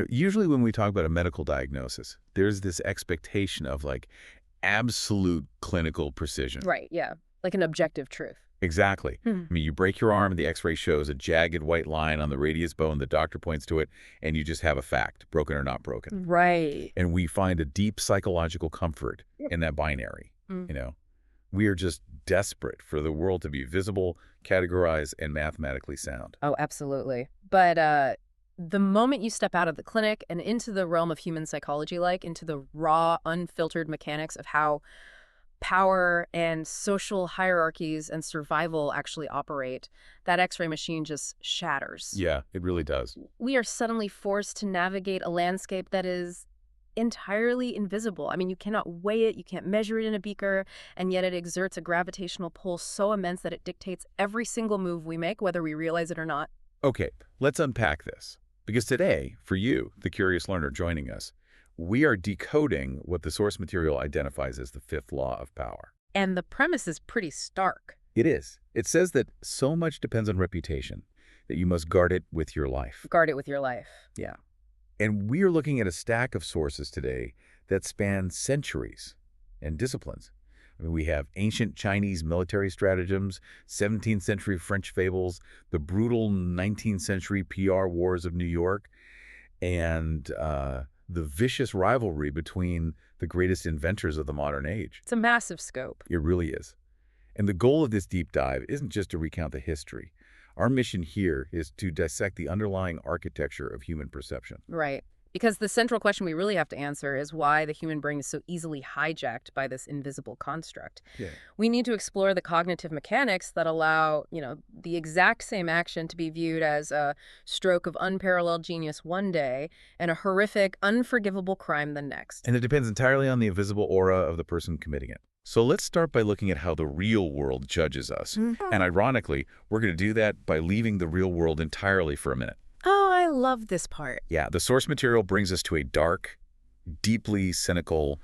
Usually when we talk about a medical diagnosis, there's this expectation of like absolute clinical precision. Right, yeah. Like an objective truth. Exactly. Hmm. I mean, you break your arm and the x-ray shows a jagged white line on the radius bone. The doctor points to it and you just have a fact, broken or not broken. Right. And we find a deep psychological comfort in that binary. Mm. We are just desperate for the world to be visible, categorized, and mathematically sound. Oh, absolutely. But the moment you step out of the clinic and into the realm of human psychology, like into the raw, unfiltered mechanics of how power and social hierarchies and survival actually operate, that X-ray machine just shatters. Yeah, it really does. We are suddenly forced to navigate a landscape that is entirely invisible. I mean, you cannot weigh it, you can't measure it in a beaker, and yet it exerts a gravitational pull so immense that it dictates every single move we make, whether we realize it or not. Okay, let's unpack this. Because today, for you, the curious learner joining us, we are decoding what the source material identifies as the fifth law of power. And the premise is pretty stark. It is. It says that so much depends on reputation that you must guard it with your life. Guard it with your life. Yeah. And we are looking at a stack of sources today that span centuries and disciplines. I mean, we have ancient Chinese military stratagems, 17th century French fables, the brutal 19th century PR wars of New York, and the vicious rivalry between the greatest inventors of the modern age. It's a massive scope. It really is. And the goal of this deep dive isn't just to recount the history. Our mission here is to dissect the underlying architecture of human perception. Right. Because the central question we really have to answer is why the human brain is so easily hijacked by this invisible construct. Yeah. We need to explore the cognitive mechanics that allow, the exact same action to be viewed as a stroke of unparalleled genius one day and a horrific, unforgivable crime the next. And it depends entirely on the invisible aura of the person committing it. So let's start by looking at how the real world judges us. And ironically, we're going to do that by leaving the real world entirely for a minute. Oh, I love this part. Yeah, the source material brings us to a dark, deeply cynical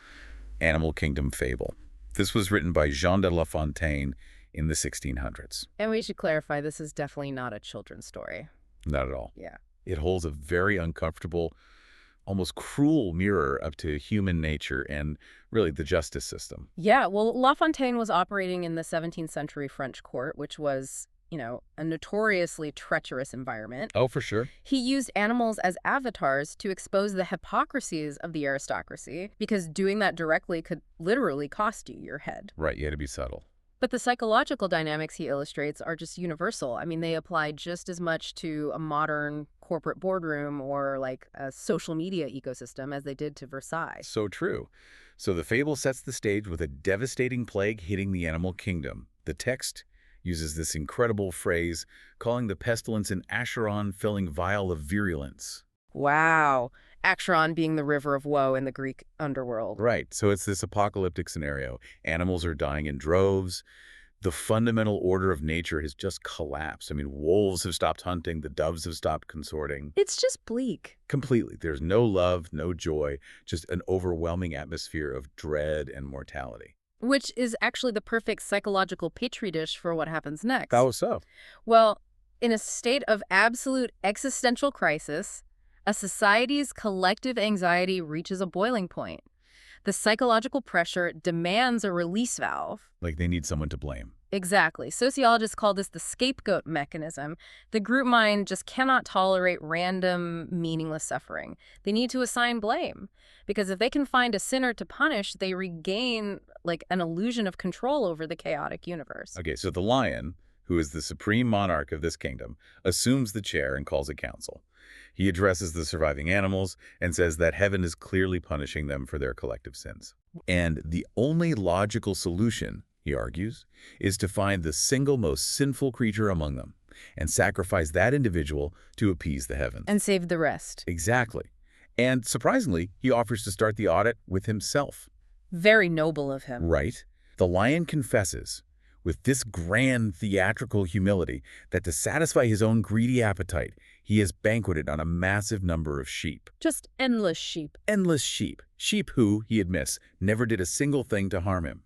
animal kingdom fable. This was written by Jean de La Fontaine in the 1600s. And we should clarify, this is definitely not a children's story. Not at all. Yeah. It holds a very uncomfortable, almost cruel mirror up to human nature and really the justice system. Yeah, well, La Fontaine was operating in the 17th century French court, which was, a notoriously treacherous environment. Oh, for sure. He used animals as avatars to expose the hypocrisies of the aristocracy, because doing that directly could literally cost you your head. Right, you had to be subtle. But the psychological dynamics he illustrates are just universal. I mean, they apply just as much to a modern corporate boardroom or like a social media ecosystem as they did to Versailles. So true. So the fable sets the stage with a devastating plague hitting the animal kingdom. The text uses this incredible phrase, calling the pestilence an Acheron filling vial of virulence. Wow. Acheron being the river of woe in the Greek underworld. Right. So it's this apocalyptic scenario. Animals are dying in droves. The fundamental order of nature has just collapsed. I mean, wolves have stopped hunting. The doves have stopped consorting. It's just bleak. Completely. There's no love, no joy, just an overwhelming atmosphere of dread and mortality. Which is actually the perfect psychological petri dish for what happens next. How so? Well, in a state of absolute existential crisis, a society's collective anxiety reaches a boiling point. The psychological pressure demands a release valve. Like they need someone to blame. Exactly. Sociologists call this the scapegoat mechanism. The group mind just cannot tolerate random, meaningless suffering. They need to assign blame. Because if they can find a sinner to punish, they regain like an illusion of control over the chaotic universe. Okay, so the lion, who is the supreme monarch of this kingdom, assumes the chair and calls a council. He addresses the surviving animals and says that heaven is clearly punishing them for their collective sins. And the only logical solution, he argues, is to find the single most sinful creature among them and sacrifice that individual to appease the heavens. And save the rest. Exactly. And surprisingly, he offers to start the audit with himself. Very noble of him. Right. The lion confesses, with this grand theatrical humility, that to satisfy his own greedy appetite, he has banqueted on a massive number of sheep. Just endless sheep. Endless sheep. Sheep who, he admits, never did a single thing to harm him.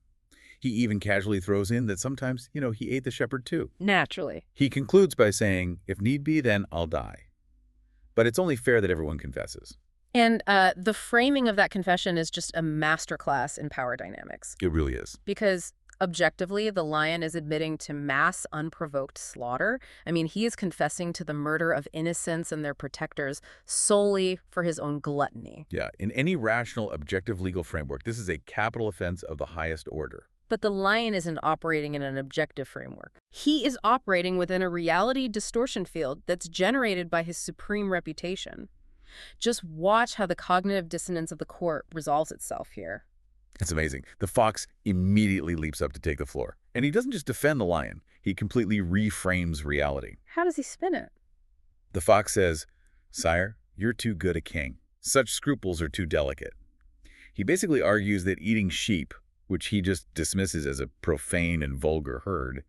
He even casually throws in that sometimes, he ate the shepherd too. Naturally. He concludes by saying, if need be, then I'll die. but it's only fair that everyone confesses. And the framing of that confession is just a masterclass in power dynamics. It really is. Because objectively, the lion is admitting to mass unprovoked slaughter. I mean, he is confessing to the murder of innocents and their protectors solely for his own gluttony. Yeah, in any rational, objective legal framework, this is a capital offense of the highest order. But the lion isn't operating in an objective framework. He is operating within a reality distortion field that's generated by his supreme reputation. Just watch how the cognitive dissonance of the court resolves itself here. It's amazing. The fox immediately leaps up to take the floor. And he doesn't just defend the lion, he completely reframes reality. How does he spin it? The fox says, "Sire, you're too good a king. Such scruples are too delicate." He basically argues that eating sheep, which he just dismisses as a profane and vulgar herd,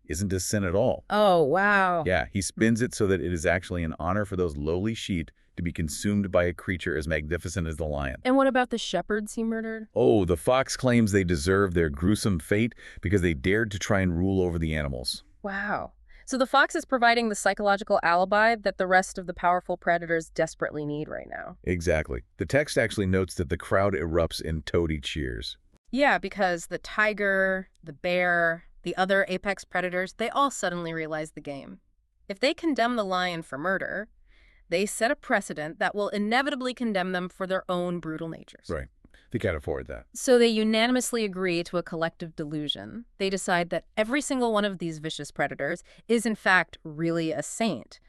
isn't a sin at all. Oh, wow. Yeah, he spins it so that it is actually an honor for those lowly sheep to be consumed by a creature as magnificent as the lion. And what about the shepherds he murdered? Oh, the fox claims they deserve their gruesome fate because they dared to try and rule over the animals. Wow. So the fox is providing the psychological alibi that the rest of the powerful predators desperately need right now. Exactly. The text actually notes that the crowd erupts in toady cheers. Yeah, because the tiger, the bear, the other apex predators, they all suddenly realize the game. If they condemn the lion for murder, they set a precedent that will inevitably condemn them for their own brutal natures. Right. They can't afford that. So they unanimously agree to a collective delusion. They decide that every single one of these vicious predators is in fact really a saint.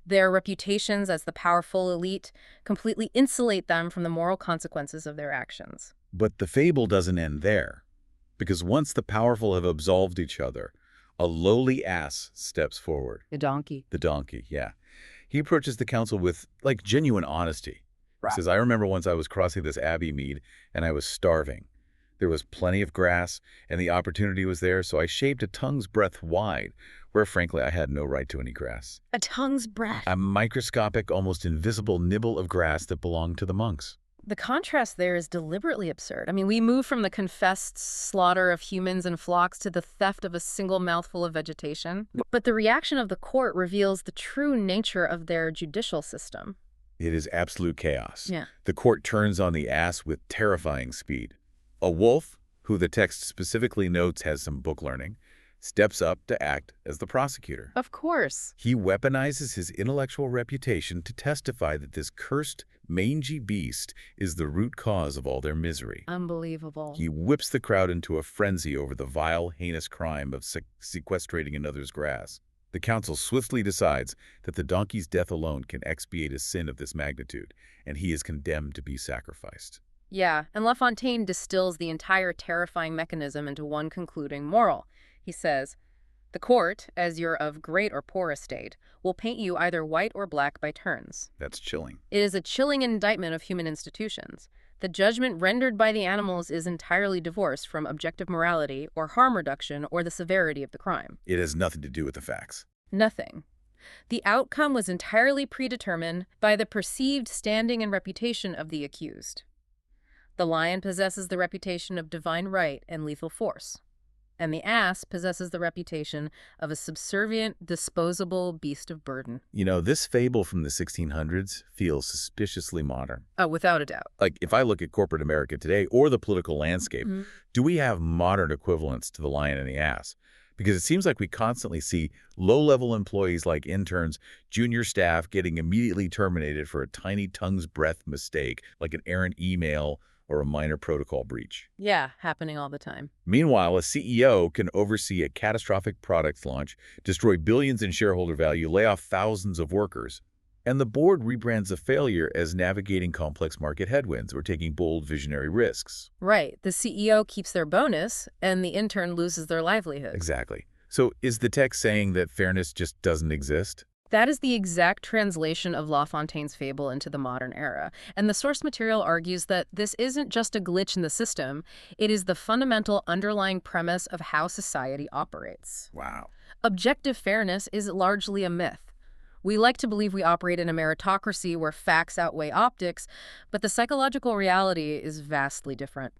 Their reputations as the powerful elite completely insulate them from the moral consequences of their actions. But the fable doesn't end there. Because once the powerful have absolved each other, a lowly ass steps forward. The donkey. The donkey, yeah. He approaches the council with, genuine honesty. Right. He says, "I remember once I was crossing this abbey mead, and I was starving. There was plenty of grass, and the opportunity was there, so I shaved a tongue's breadth wide, where frankly I had no right to any grass. A tongue's breadth. A microscopic, almost invisible nibble of grass that belonged to the monks." The contrast there is deliberately absurd. I mean, we move from the confessed slaughter of humans and flocks to the theft of a single mouthful of vegetation. But the reaction of the court reveals the true nature of their judicial system. It is absolute chaos. Yeah. The court turns on the ass with terrifying speed. A wolf, who the text specifically notes has some book learning, steps up to act as the prosecutor. Of course. He weaponizes his intellectual reputation to testify that this cursed, mangy beast is the root cause of all their misery. Unbelievable. He whips the crowd into a frenzy over the vile, heinous crime of sequestrating another's grass. The council swiftly decides that the donkey's death alone can expiate a sin of this magnitude, and he is condemned to be sacrificed. Yeah, and La Fontaine distills the entire terrifying mechanism into one concluding moral. He says, "The court, as you're of great or poor estate, will paint you either white or black by turns." That's chilling. It is a chilling indictment of human institutions. The judgment rendered by the animals is entirely divorced from objective morality or harm reduction or the severity of the crime. It has nothing to do with the facts. Nothing. The outcome was entirely predetermined by the perceived standing and reputation of the accused. The lion possesses the reputation of divine right and lethal force, and the ass possesses the reputation of a subservient, disposable beast of burden. You know, this fable from the 1600s feels suspiciously modern. Oh, without a doubt. If I look at corporate America today or the political landscape, do we have modern equivalents to the lion and the ass? Because it seems like we constantly see low-level employees like interns, junior staff getting immediately terminated for a tiny tongue's breadth mistake, like an errant email or a minor protocol breach. Yeah, happening all the time. Meanwhile, a CEO can oversee a catastrophic product launch, destroy billions in shareholder value, lay off thousands of workers, and the board rebrands a failure as navigating complex market headwinds or taking bold visionary risks. Right. The CEO keeps their bonus, and the intern loses their livelihood. Exactly. So is the text saying that fairness just doesn't exist? That is the exact translation of La Fontaine's fable into the modern era. And the source material argues that this isn't just a glitch in the system, it is the fundamental underlying premise of how society operates. Wow. Objective fairness is largely a myth. We like to believe we operate in a meritocracy where facts outweigh optics, but the psychological reality is vastly different.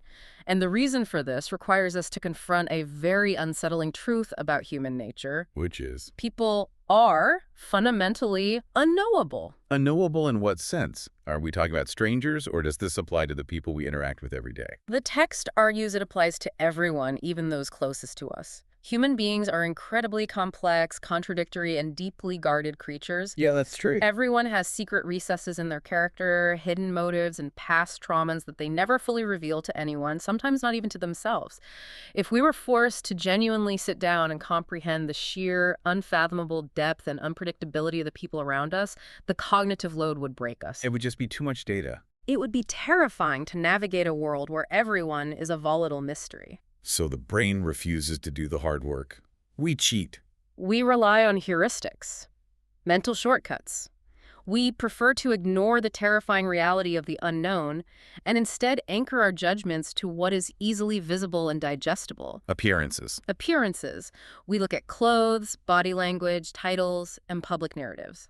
And the reason for this requires us to confront a very unsettling truth about human nature. Which is? People are fundamentally unknowable. Unknowable in what sense? Are we talking about strangers, or does this apply to the people we interact with every day? The text argues it applies to everyone, even those closest to us. Human beings are incredibly complex, contradictory, and deeply guarded creatures. Yeah, that's true. Everyone has secret recesses in their character, hidden motives, and past traumas that they never fully reveal to anyone, sometimes not even to themselves. If we were forced to genuinely sit down and comprehend the sheer, unfathomable depth and unpredictability of the people around us, the cognitive load would break us. It would just be too much data. It would be terrifying to navigate a world where everyone is a volatile mystery. So the brain refuses to do the hard work. We cheat. We rely on heuristics, mental shortcuts. We prefer to ignore the terrifying reality of the unknown and instead anchor our judgments to what is easily visible and digestible. Appearances. Appearances. We look at clothes, body language, titles, and public narratives.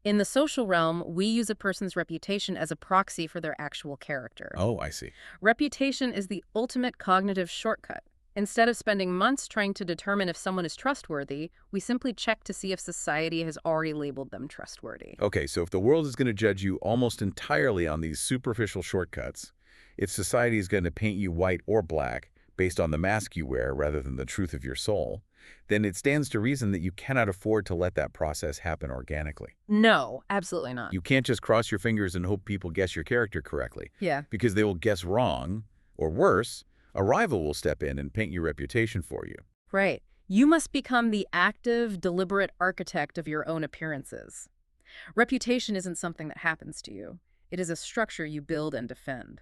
In the social realm, we use a person's reputation as a proxy for their actual character. Oh, I see. Reputation is the ultimate cognitive shortcut. Instead of spending months trying to determine if someone is trustworthy, we simply check to see if society has already labeled them trustworthy. Okay, so if the world is going to judge you almost entirely on these superficial shortcuts, if society is going to paint you white or black based on the mask you wear rather than the truth of your soul, then it stands to reason that you cannot afford to let that process happen organically. No, absolutely not. You can't just cross your fingers and hope people guess your character correctly. Yeah. Because they will guess wrong, or worse, a rival will step in and paint your reputation for you. Right. You must become the active, deliberate architect of your own appearances. Reputation isn't something that happens to you. It is a structure you build and defend.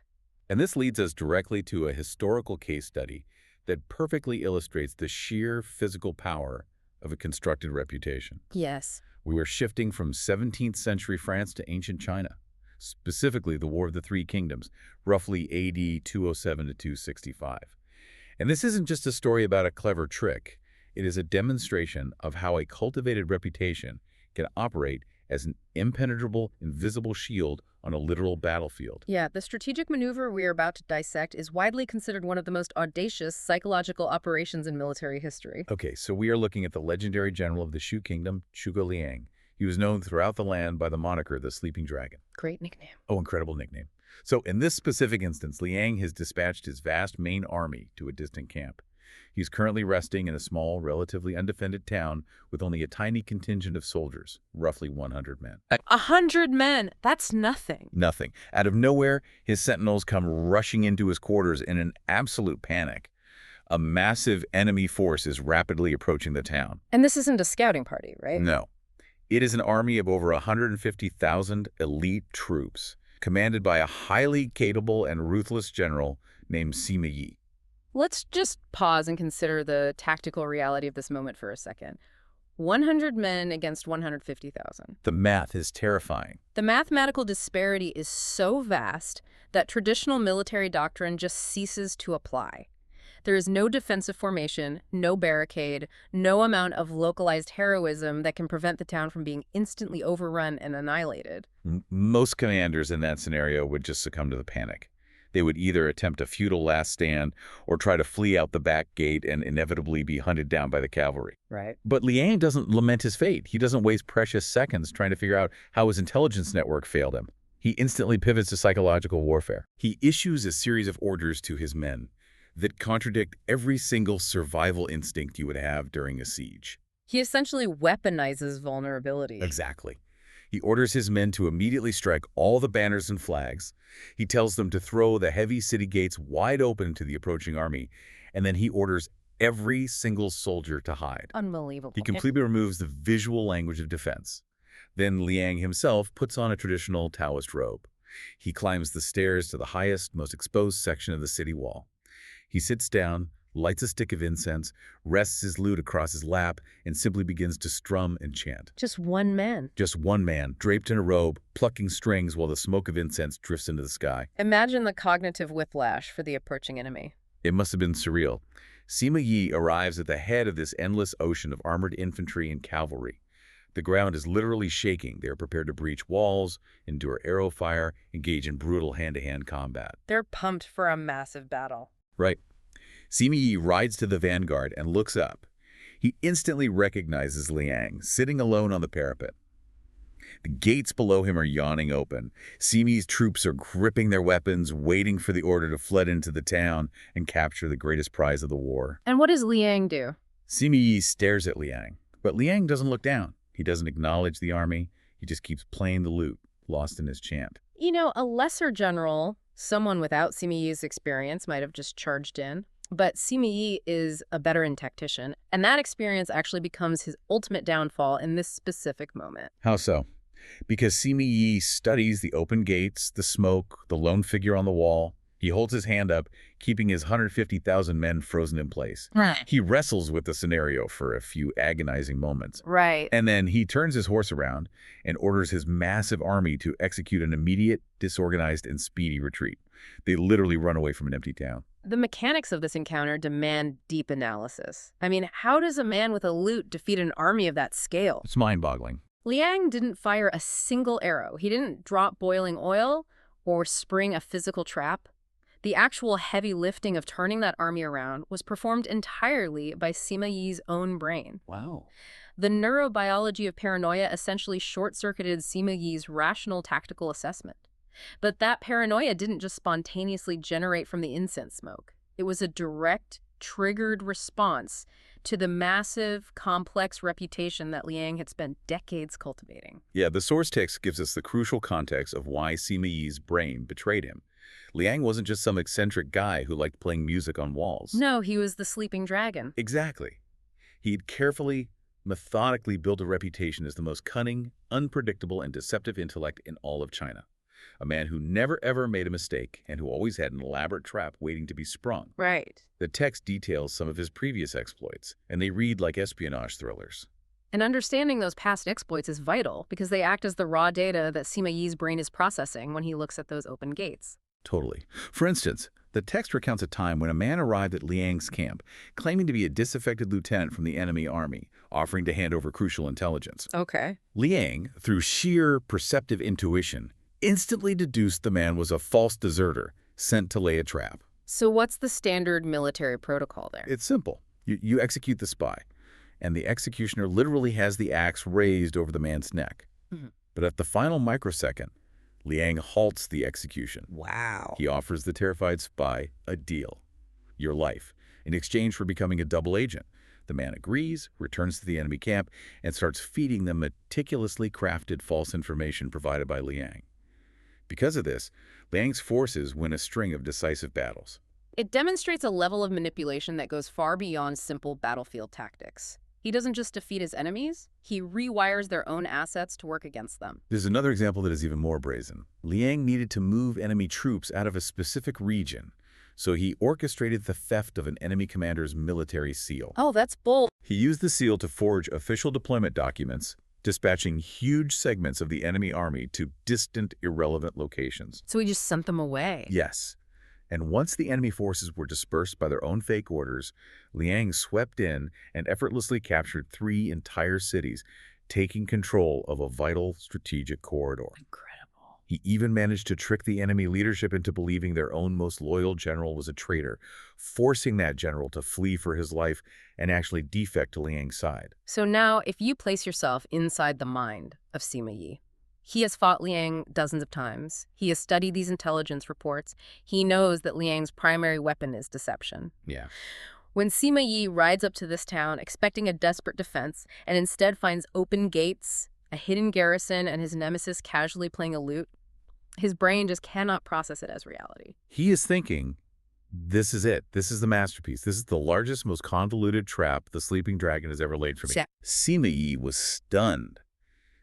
And this leads us directly to a historical case study that perfectly illustrates the sheer physical power of a constructed reputation. Yes. We were shifting from 17th century France to ancient China, specifically the War of the Three Kingdoms, roughly AD 207 to 265. And this isn't just a story about a clever trick. It is a demonstration of how a cultivated reputation can operate as an impenetrable, invisible shield on a literal battlefield. Yeah, the strategic maneuver we are about to dissect is widely considered one of the most audacious psychological operations in military history. Okay, so we are looking at the legendary general of the Shu Kingdom, Chuko Liang. He was known throughout the land by the moniker the Sleeping Dragon. Great nickname. Oh, incredible nickname. So in this specific instance, Liang has dispatched his vast main army to a distant camp. He's currently resting in a small, relatively undefended town with only a tiny contingent of soldiers, roughly 100 men. 100 men! That's nothing. Nothing. Out of nowhere, his sentinels come rushing into his quarters in an absolute panic. A massive enemy force is rapidly approaching the town. And this isn't a scouting party, right? No. It is an army of over 150,000 elite troops, commanded by a highly capable and ruthless general named Sima Yi. Let's just pause and consider the tactical reality of this moment for a second. 100 men against 150,000. The math is terrifying. The mathematical disparity is so vast that traditional military doctrine just ceases to apply. There is no defensive formation, no barricade, no amount of localized heroism that can prevent the town from being instantly overrun and annihilated. Most commanders in that scenario would just succumb to the panic. They would either attempt a futile last stand or try to flee out the back gate and inevitably be hunted down by the cavalry. Right. But Liang doesn't lament his fate. He doesn't waste precious seconds trying to figure out how his intelligence network failed him. He instantly pivots to psychological warfare. He issues a series of orders to his men that contradict every single survival instinct you would have during a siege. He essentially weaponizes vulnerability. Exactly. He orders his men to immediately strike all the banners and flags. He tells them to throw the heavy city gates wide open to the approaching army, and then he orders every single soldier to hide. Unbelievable. He completely removes the visual language of defense. Then Liang himself puts on a traditional Taoist robe. He climbs the stairs to the highest, most exposed section of the city wall. He sits down, lights a stick of incense, rests his lute across his lap, and simply begins to strum and chant. Just one man. Just one man, draped in a robe, plucking strings while the smoke of incense drifts into the sky. Imagine the cognitive whiplash for the approaching enemy. It must have been surreal. Sima Yi arrives at the head of this endless ocean of armored infantry and cavalry. The The ground is literally shaking. They are prepared to breach walls, endure arrow fire, engage in brutal hand-to-hand combat. They're pumped for a massive battle. Right. Sima Yi rides to the vanguard and looks up. He instantly recognizes Liang, sitting alone on the parapet. The gates below him are yawning open. Sima Yi's troops are gripping their weapons, waiting for the order to flood into the town and capture the greatest prize of the war. And what does Liang do? Sima Yi stares at Liang, but Liang doesn't look down. He doesn't acknowledge the army. He just keeps playing the lute, lost in his chant. You know, a lesser general, someone without Sima Yi's experience, might have just charged in. But Sima Yi is a veteran tactician, and that experience actually becomes his ultimate downfall in this specific moment. How so? Because Sima Yi studies the open gates, the smoke, the lone figure on the wall. He holds his hand up, keeping his 150,000 men frozen in place. Right. He wrestles with the scenario for a few agonizing moments. Right. And then he turns his horse around and orders his massive army to execute an immediate, disorganized, and speedy retreat. They literally run away from an empty town. The mechanics of this encounter demand deep analysis. I mean, how does a man with a lute defeat an army of that scale? It's mind-boggling. Liang didn't fire a single arrow. He didn't drop boiling oil or spring a physical trap. The actual heavy lifting of turning that army around was performed entirely by Sima Yi's own brain. Wow. The neurobiology of paranoia essentially short-circuited Sima Yi's rational tactical assessment. But that paranoia didn't just spontaneously generate from the incense smoke. It was a direct, triggered response to the massive, complex reputation that Liang had spent decades cultivating. Yeah, the source text gives us the crucial context of why Sima Yi's brain betrayed him. Liang wasn't just some eccentric guy who liked playing music on walls. No, he was the sleeping dragon. Exactly. He'd carefully, methodically built a reputation as the most cunning, unpredictable, and deceptive intellect in all of China. A man who never ever made a mistake and who always had an elaborate trap waiting to be sprung. Right. The text details some of his previous exploits, and they read like espionage thrillers. And understanding those past exploits is vital because they act as the raw data that Sima Yi's brain is processing when he looks at those open gates. Totally. For instance, the text recounts a time when a man arrived at Liang's camp, claiming to be a disaffected lieutenant from the enemy army, offering to hand over crucial intelligence. Okay. Liang, through sheer perceptive intuition, instantly deduced the man was a false deserter sent to lay a trap. So what's the standard military protocol there? It's simple. You execute the spy, and the executioner literally has the axe raised over the man's neck. Mm-hmm. But at the final microsecond, Liang halts the execution. Wow. He offers the terrified spy a deal, your life, in exchange for becoming a double agent. The man agrees, returns to the enemy camp, and starts feeding them meticulously crafted false information provided by Liang. Because of this, Liang's forces win a string of decisive battles. It demonstrates a level of manipulation that goes far beyond simple battlefield tactics. He doesn't just defeat his enemies, he rewires their own assets to work against them. There's another example that is even more brazen. Liang needed to move enemy troops out of a specific region, so he orchestrated the theft of an enemy commander's military seal. Oh, that's bold. He used the seal to forge official deployment documents, dispatching huge segments of the enemy army to distant, irrelevant locations. So he just sent them away. Yes. And once the enemy forces were dispersed by their own fake orders, Liang swept in and effortlessly captured 3 entire cities, taking control of a vital strategic corridor. Incredible. He even managed to trick the enemy leadership into believing their own most loyal general was a traitor, forcing that general to flee for his life and actually defect to Liang's side. So now, if you place yourself inside the mind of Sima Yi, he has fought Liang dozens of times. He has studied these intelligence reports. He knows that Liang's primary weapon is deception. Yeah. When Sima Yi rides up to this town expecting a desperate defense and instead finds open gates, a hidden garrison, and his nemesis casually playing a lute, his brain just cannot process it as reality. He is thinking, this is it. This is the masterpiece. This is the largest, most convoluted trap the sleeping dragon has ever laid for me. Yeah. Sima Yi was stunned.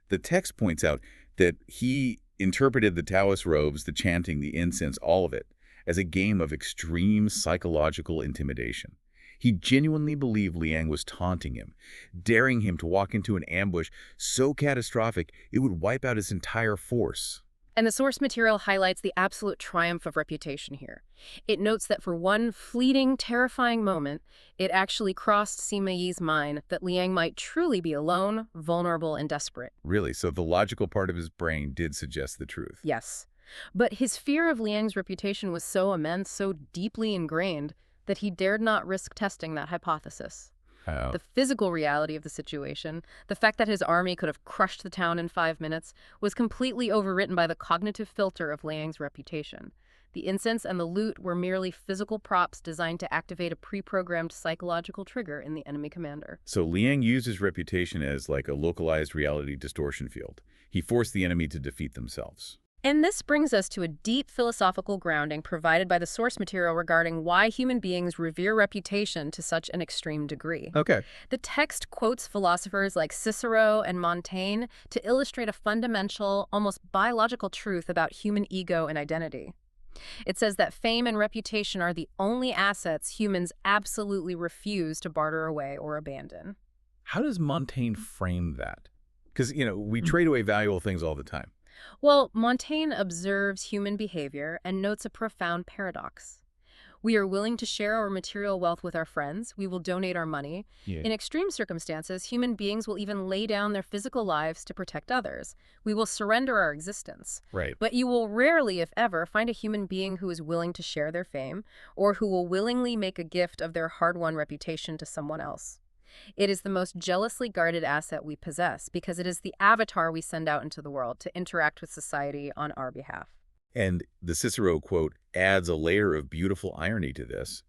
The text points out that he interpreted the Taoist robes, the chanting, the incense, all of it, as a game of extreme psychological intimidation. He genuinely believed Liang was taunting him, daring him to walk into an ambush so catastrophic it would wipe out his entire force. And the source material highlights the absolute triumph of reputation here. It notes that for one fleeting, terrifying moment, it actually crossed Sima Yi's mind that Liang might truly be alone, vulnerable, and desperate. Really? So the logical part of his brain did suggest the truth. Yes. But his fear of Liang's reputation was so immense, so deeply ingrained, that he dared not risk testing that hypothesis. Oh. The physical reality of the situation, the fact that his army could have crushed the town in 5 minutes, was completely overwritten by the cognitive filter of Liang's reputation. The incense and the lute were merely physical props designed to activate a pre-programmed psychological trigger in the enemy commander. So Liang used his reputation as like a localized reality distortion field. He forced the enemy to defeat themselves. And this brings us to a deep philosophical grounding provided by the source material regarding why human beings revere reputation to such an extreme degree. Okay. The text quotes philosophers like Cicero and Montaigne to illustrate a fundamental, almost biological truth about human ego and identity. It says that fame and reputation are the only assets humans absolutely refuse to barter away or abandon. How does Montaigne frame that? Because, we trade away valuable things all the time. Well, Montaigne observes human behavior and notes a profound paradox. We are willing to share our material wealth with our friends. We will donate our money. Yeah. In extreme circumstances, human beings will even lay down their physical lives to protect others. We will surrender our existence. Right. But you will rarely, if ever, find a human being who is willing to share their fame or who will willingly make a gift of their hard-won reputation to someone else. It is the most jealously guarded asset we possess because it is the avatar we send out into the world to interact with society on our behalf. And the Cicero quote adds a layer of beautiful irony to this.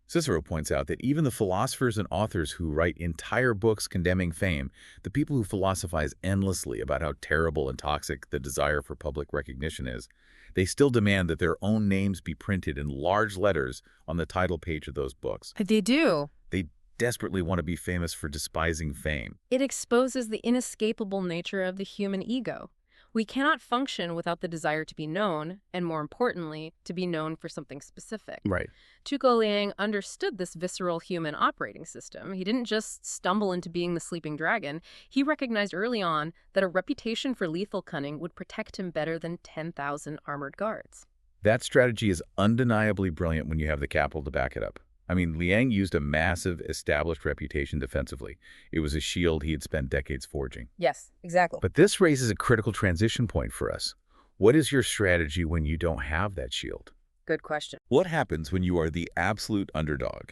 Cicero points out that even the philosophers and authors who write entire books condemning fame, the people who philosophize endlessly about how terrible and toxic the desire for public recognition is, they still demand that their own names be printed in large letters on the title page of those books. They do. They desperately want to be famous for despising fame. It exposes the inescapable nature of the human ego. We cannot function without the desire to be known, and more importantly, to be known for something specific. Right. Chuko Liang understood this visceral human operating system. He didn't just stumble into being the sleeping dragon. He recognized early on that a reputation for lethal cunning would protect him better than 10,000 armored guards. That strategy is undeniably brilliant when you have the capital to back it up. I mean, Liang used a massive, established reputation defensively. It was a shield he had spent decades forging. Yes, exactly. But this raises a critical transition point for us. What is your strategy when you don't have that shield? Good question. What happens when you are the absolute underdog?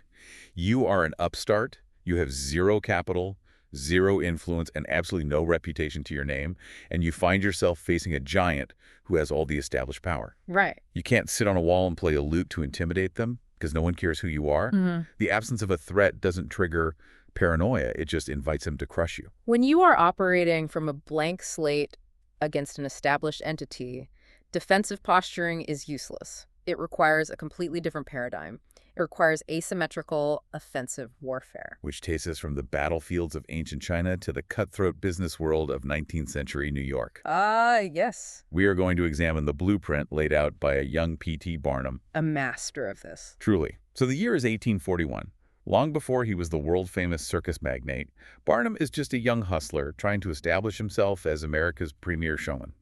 You are an upstart, you have zero capital, zero influence, and absolutely no reputation to your name, and you find yourself facing a giant who has all the established power. Right. You can't sit on a wall and play a lute to intimidate them, because no one cares who you are. Mm-hmm. The absence of a threat doesn't trigger paranoia. It just invites them to crush you. When you are operating from a blank slate against an established entity, defensive posturing is useless. It requires a completely different paradigm. It requires asymmetrical, offensive warfare. Which takes us from the battlefields of ancient China to the cutthroat business world of 19th century New York. Yes. We are going to examine the blueprint laid out by a young P.T. Barnum. A master of this. Truly. So the year is 1841. Long before he was the world-famous circus magnate, Barnum is just a young hustler trying to establish himself as America's premier showman.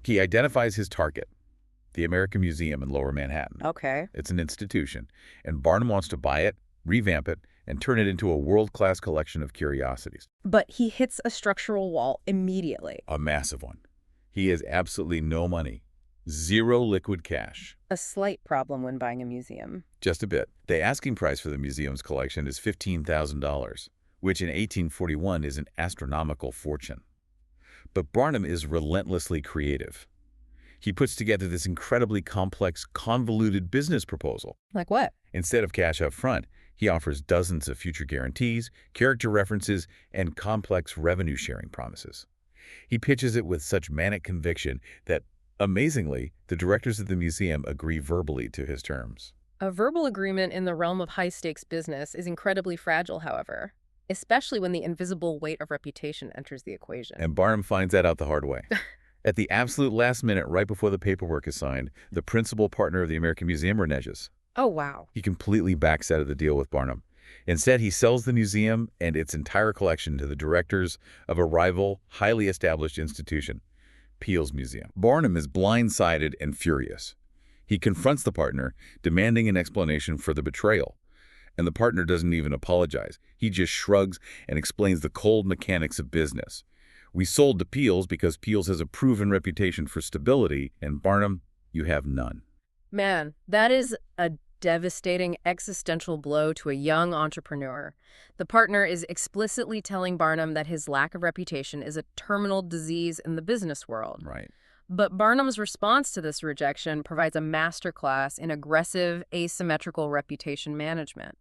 He identifies his target, the American Museum in Lower Manhattan. Okay. It's an institution, and Barnum wants to buy it, revamp it, and turn it into a world-class collection of curiosities. But he hits a structural wall immediately. A massive one. He has absolutely no money. Zero liquid cash. A slight problem when buying a museum. Just a bit. The asking price for the museum's collection is $15,000, which in 1841 is an astronomical fortune. But Barnum is relentlessly creative. He puts together this incredibly complex, convoluted business proposal. Like what? Instead of cash up front, he offers dozens of future guarantees, character references, and complex revenue-sharing promises. He pitches it with such manic conviction that, amazingly, the directors of the museum agree verbally to his terms. A verbal agreement in the realm of high-stakes business is incredibly fragile, however, especially when the invisible weight of reputation enters the equation. And Barnum finds that out the hard way. At the absolute last minute, right before the paperwork is signed, the principal partner of the American Museum reneges. Oh, wow. He completely backs out of the deal with Barnum. Instead, he sells the museum and its entire collection to the directors of a rival, highly established institution, Peel's museum. Barnum is blindsided and furious. He confronts the partner, demanding an explanation for the betrayal. And the partner doesn't even apologize. He just shrugs and explains the cold mechanics of business. We sold to Peel's because Peel's has a proven reputation for stability, and Barnum, you have none. Man, that is a devastating existential blow to a young entrepreneur. The partner is explicitly telling Barnum that his lack of reputation is a terminal disease in the business world. Right. But Barnum's response to this rejection provides a masterclass in aggressive, asymmetrical reputation management.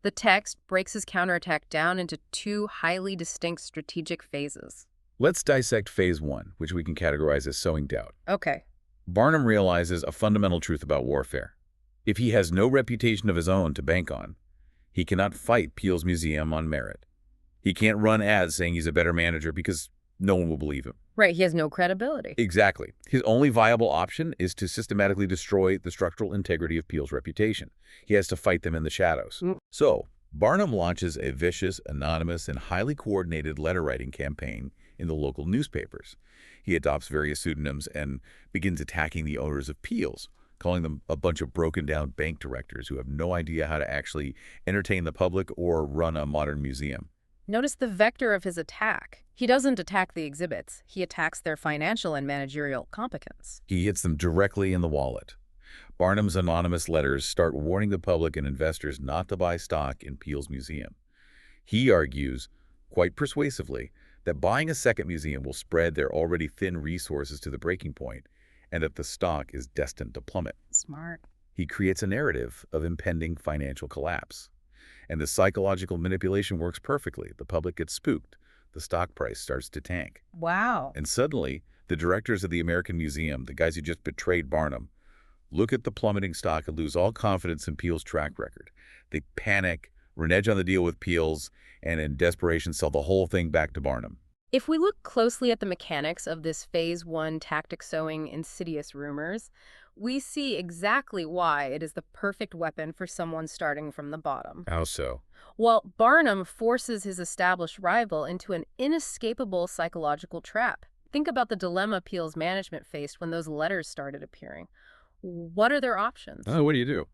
The text breaks his counterattack down into two highly distinct strategic phases. Let's dissect phase one, which we can categorize as sowing doubt. Okay. Barnum realizes a fundamental truth about warfare. If he has no reputation of his own to bank on, he cannot fight Peel's museum on merit. He can't run ads saying he's a better manager because no one will believe him. Right, he has no credibility. Exactly. His only viable option is to systematically destroy the structural integrity of Peel's reputation. He has to fight them in the shadows. So, Barnum launches a vicious, anonymous, and highly coordinated letter-writing campaign in the local newspapers. He adopts various pseudonyms and begins attacking the owners of Peel's, calling them a bunch of broken-down bank directors who have no idea how to actually entertain the public or run a modern museum. Notice the vector of his attack. He doesn't attack the exhibits. He attacks their financial and managerial competence. He hits them directly in the wallet. Barnum's anonymous letters start warning the public and investors not to buy stock in Peel's museum. He argues, quite persuasively, that buying a second museum will spread their already thin resources to the breaking point, and that the stock is destined to plummet. Smart. He creates a narrative of impending financial collapse. And the psychological manipulation works perfectly. The public gets spooked. The stock price starts to tank. Wow. And suddenly, the directors of the American Museum, the guys who just betrayed Barnum, look at the plummeting stock and lose all confidence in Peel's track record. They panic, renege on the deal with Peel's, and in desperation sell the whole thing back to Barnum. If we look closely at the mechanics of this phase one tactic sowing insidious rumors, we see exactly why it is the perfect weapon for someone starting from the bottom. How so? Well, Barnum forces his established rival into an inescapable psychological trap. Think about the dilemma Peel's management faced when those letters started appearing. What are their options? Oh, what do you do?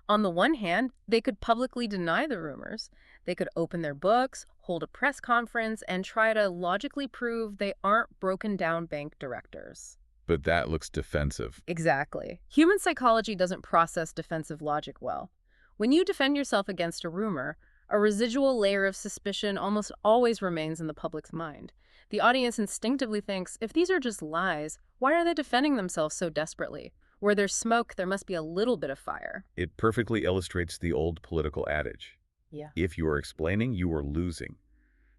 On the one hand, they could publicly deny the rumors. They could open their books, hold a press conference, and try to logically prove they aren't broken-down bank directors. But that looks defensive. Exactly. Human psychology doesn't process defensive logic well. When you defend yourself against a rumor, a residual layer of suspicion almost always remains in the public's mind. The audience instinctively thinks, if these are just lies, why are they defending themselves so desperately? Where there's smoke, there must be a little bit of fire. It perfectly illustrates the old political adage. Yeah. If you are explaining, you are losing.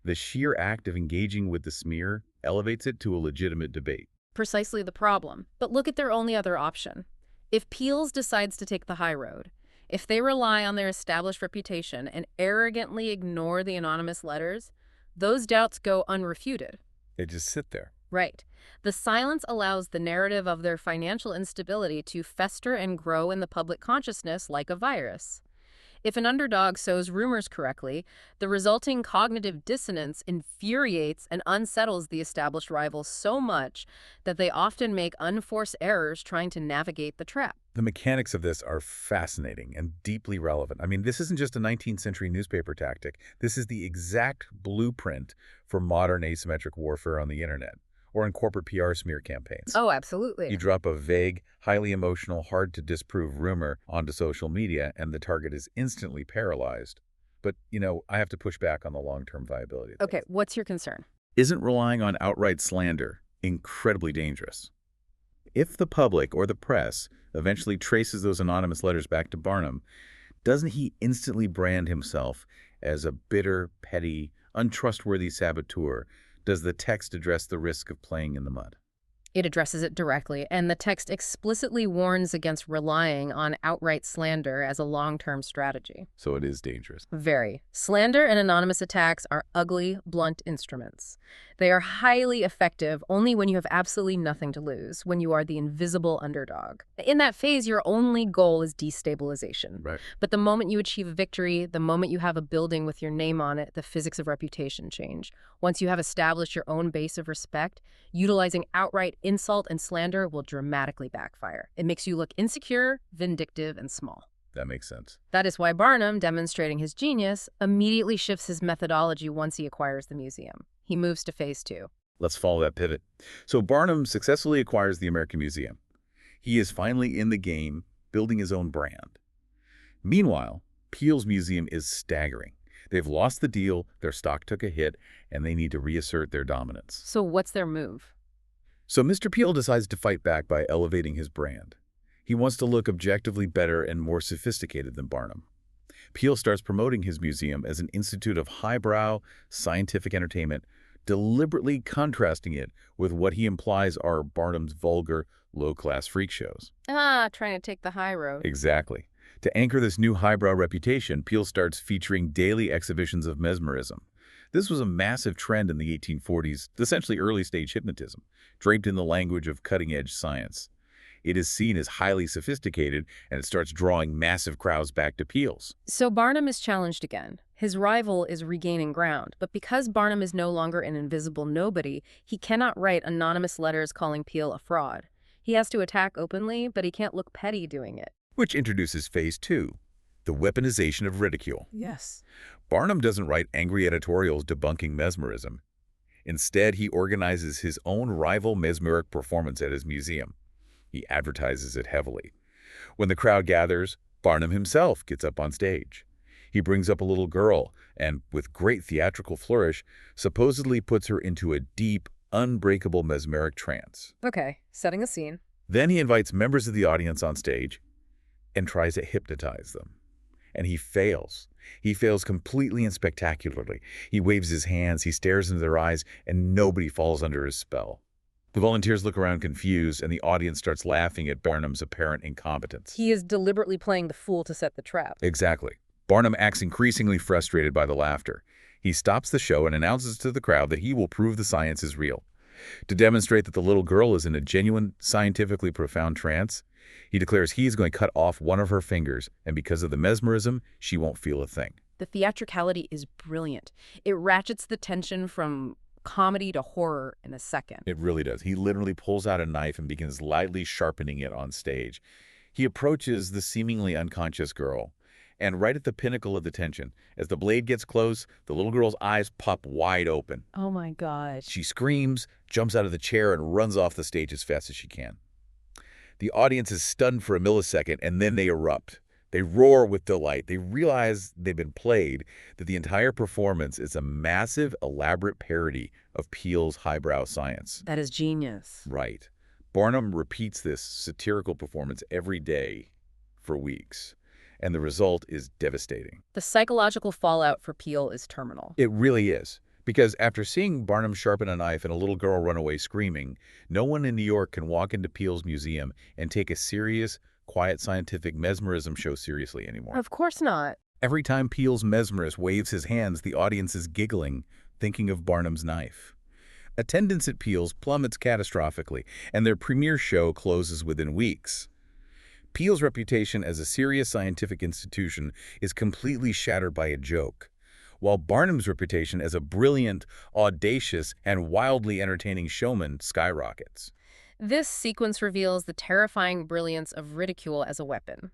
The sheer act of engaging with the smear elevates it to a legitimate debate. Precisely the problem. But look at their only other option. If Peel's decides to take the high road, if they rely on their established reputation and arrogantly ignore the anonymous letters, those doubts go unrefuted. They just sit there. Right. The silence allows the narrative of their financial instability to fester and grow in the public consciousness like a virus. If an underdog sows rumors correctly, the resulting cognitive dissonance infuriates and unsettles the established rivals so much that they often make unforced errors trying to navigate the trap. The mechanics of this are fascinating and deeply relevant. I mean, this isn't just a 19th century newspaper tactic. This is the exact blueprint for modern asymmetric warfare on the internet or in corporate PR smear campaigns. Oh, absolutely. You drop a vague, highly emotional, hard-to-disprove rumor onto social media, and the target is instantly paralyzed. But, I have to push back on the long-term viability of Okay, things. what's your concern? Isn't relying on outright slander incredibly dangerous? If the public or the press eventually traces those anonymous letters back to Barnum, doesn't he instantly brand himself as a bitter, petty, untrustworthy saboteur? Does the text address the risk of playing in the mud? It addresses it directly, and the text explicitly warns against relying on outright slander as a long-term strategy. So it is dangerous. Very. Slander and anonymous attacks are ugly, blunt instruments. They are highly effective only when you have absolutely nothing to lose, when you are the invisible underdog. In that phase, your only goal is destabilization. Right. But the moment you achieve a victory, the moment you have a building with your name on it, the physics of reputation change. Once you have established your own base of respect, utilizing outright insult and slander will dramatically backfire. It makes you look insecure, vindictive, and small. That makes sense. That is why Barnum, demonstrating his genius, immediately shifts his methodology once he acquires the museum. He moves to phase 2. Let's follow that pivot. So Barnum successfully acquires the American Museum. He is finally in the game, building his own brand. Meanwhile, Peale's museum is staggering. They've lost the deal, their stock took a hit, and they need to reassert their dominance. So what's their move? So Mr. Peale decides to fight back by elevating his brand. He wants to look objectively better and more sophisticated than Barnum. Peale starts promoting his museum as an institute of highbrow, scientific entertainment, deliberately contrasting it with what he implies are Barnum's vulgar, low-class freak shows. Trying to take the high road. Exactly. To anchor this new highbrow reputation, Peale starts featuring daily exhibitions of mesmerism. This was a massive trend in the 1840s, essentially early-stage hypnotism, draped in the language of cutting-edge science. It is seen as highly sophisticated, and it starts drawing massive crowds back to Peale's. So Barnum is challenged again. His rival is regaining ground, but because Barnum is no longer an invisible nobody, he cannot write anonymous letters calling Peale a fraud. He has to attack openly, but he can't look petty doing it. Which introduces phase 2, the weaponization of ridicule. Yes. Barnum doesn't write angry editorials debunking mesmerism. Instead, he organizes his own rival mesmeric performance at his museum. He advertises it heavily. When the crowd gathers, Barnum himself gets up on stage. He brings up a little girl and, with great theatrical flourish, supposedly puts her into a deep, unbreakable mesmeric trance. Okay, setting a scene. Then he invites members of the audience on stage and tries to hypnotize them. And he fails. He fails completely and spectacularly. He waves his hands, he stares into their eyes, and nobody falls under his spell. The volunteers look around confused, and the audience starts laughing at Barnum's apparent incompetence. He is deliberately playing the fool to set the trap. Exactly. Barnum acts increasingly frustrated by the laughter. He stops the show and announces to the crowd that he will prove the science is real. To demonstrate that the little girl is in a genuine, scientifically profound trance, he declares he is going to cut off one of her fingers, and because of the mesmerism, she won't feel a thing. The theatricality is brilliant. It ratchets the tension from comedy to horror in a second. It really does. He literally pulls out a knife and begins lightly sharpening it on stage. He approaches the seemingly unconscious girl, and right at the pinnacle of the tension, as the blade gets close, the little girl's eyes pop wide open. Oh my God. She screams, jumps out of the chair, and runs off the stage as fast as she can. The audience is stunned for a millisecond, and then they erupt. They roar with delight. They realize they've been played, that the entire performance is a massive, elaborate parody of Peale's highbrow science. That is genius. Right. Barnum repeats this satirical performance every day for weeks, and the result is devastating. The psychological fallout for Peale is terminal. It really is. Because after seeing Barnum sharpen a knife and a little girl run away screaming, no one in New York can walk into Peale's museum and take a serious, quiet scientific mesmerism show seriously anymore. Of course not. Every time Peale's mesmerist waves his hands, the audience is giggling, thinking of Barnum's knife. Attendance at Peale's plummets catastrophically, and their premiere show closes within weeks. Peale's reputation as a serious scientific institution is completely shattered by a joke, while Barnum's reputation as a brilliant, audacious, and wildly entertaining showman skyrockets. This sequence reveals the terrifying brilliance of ridicule as a weapon.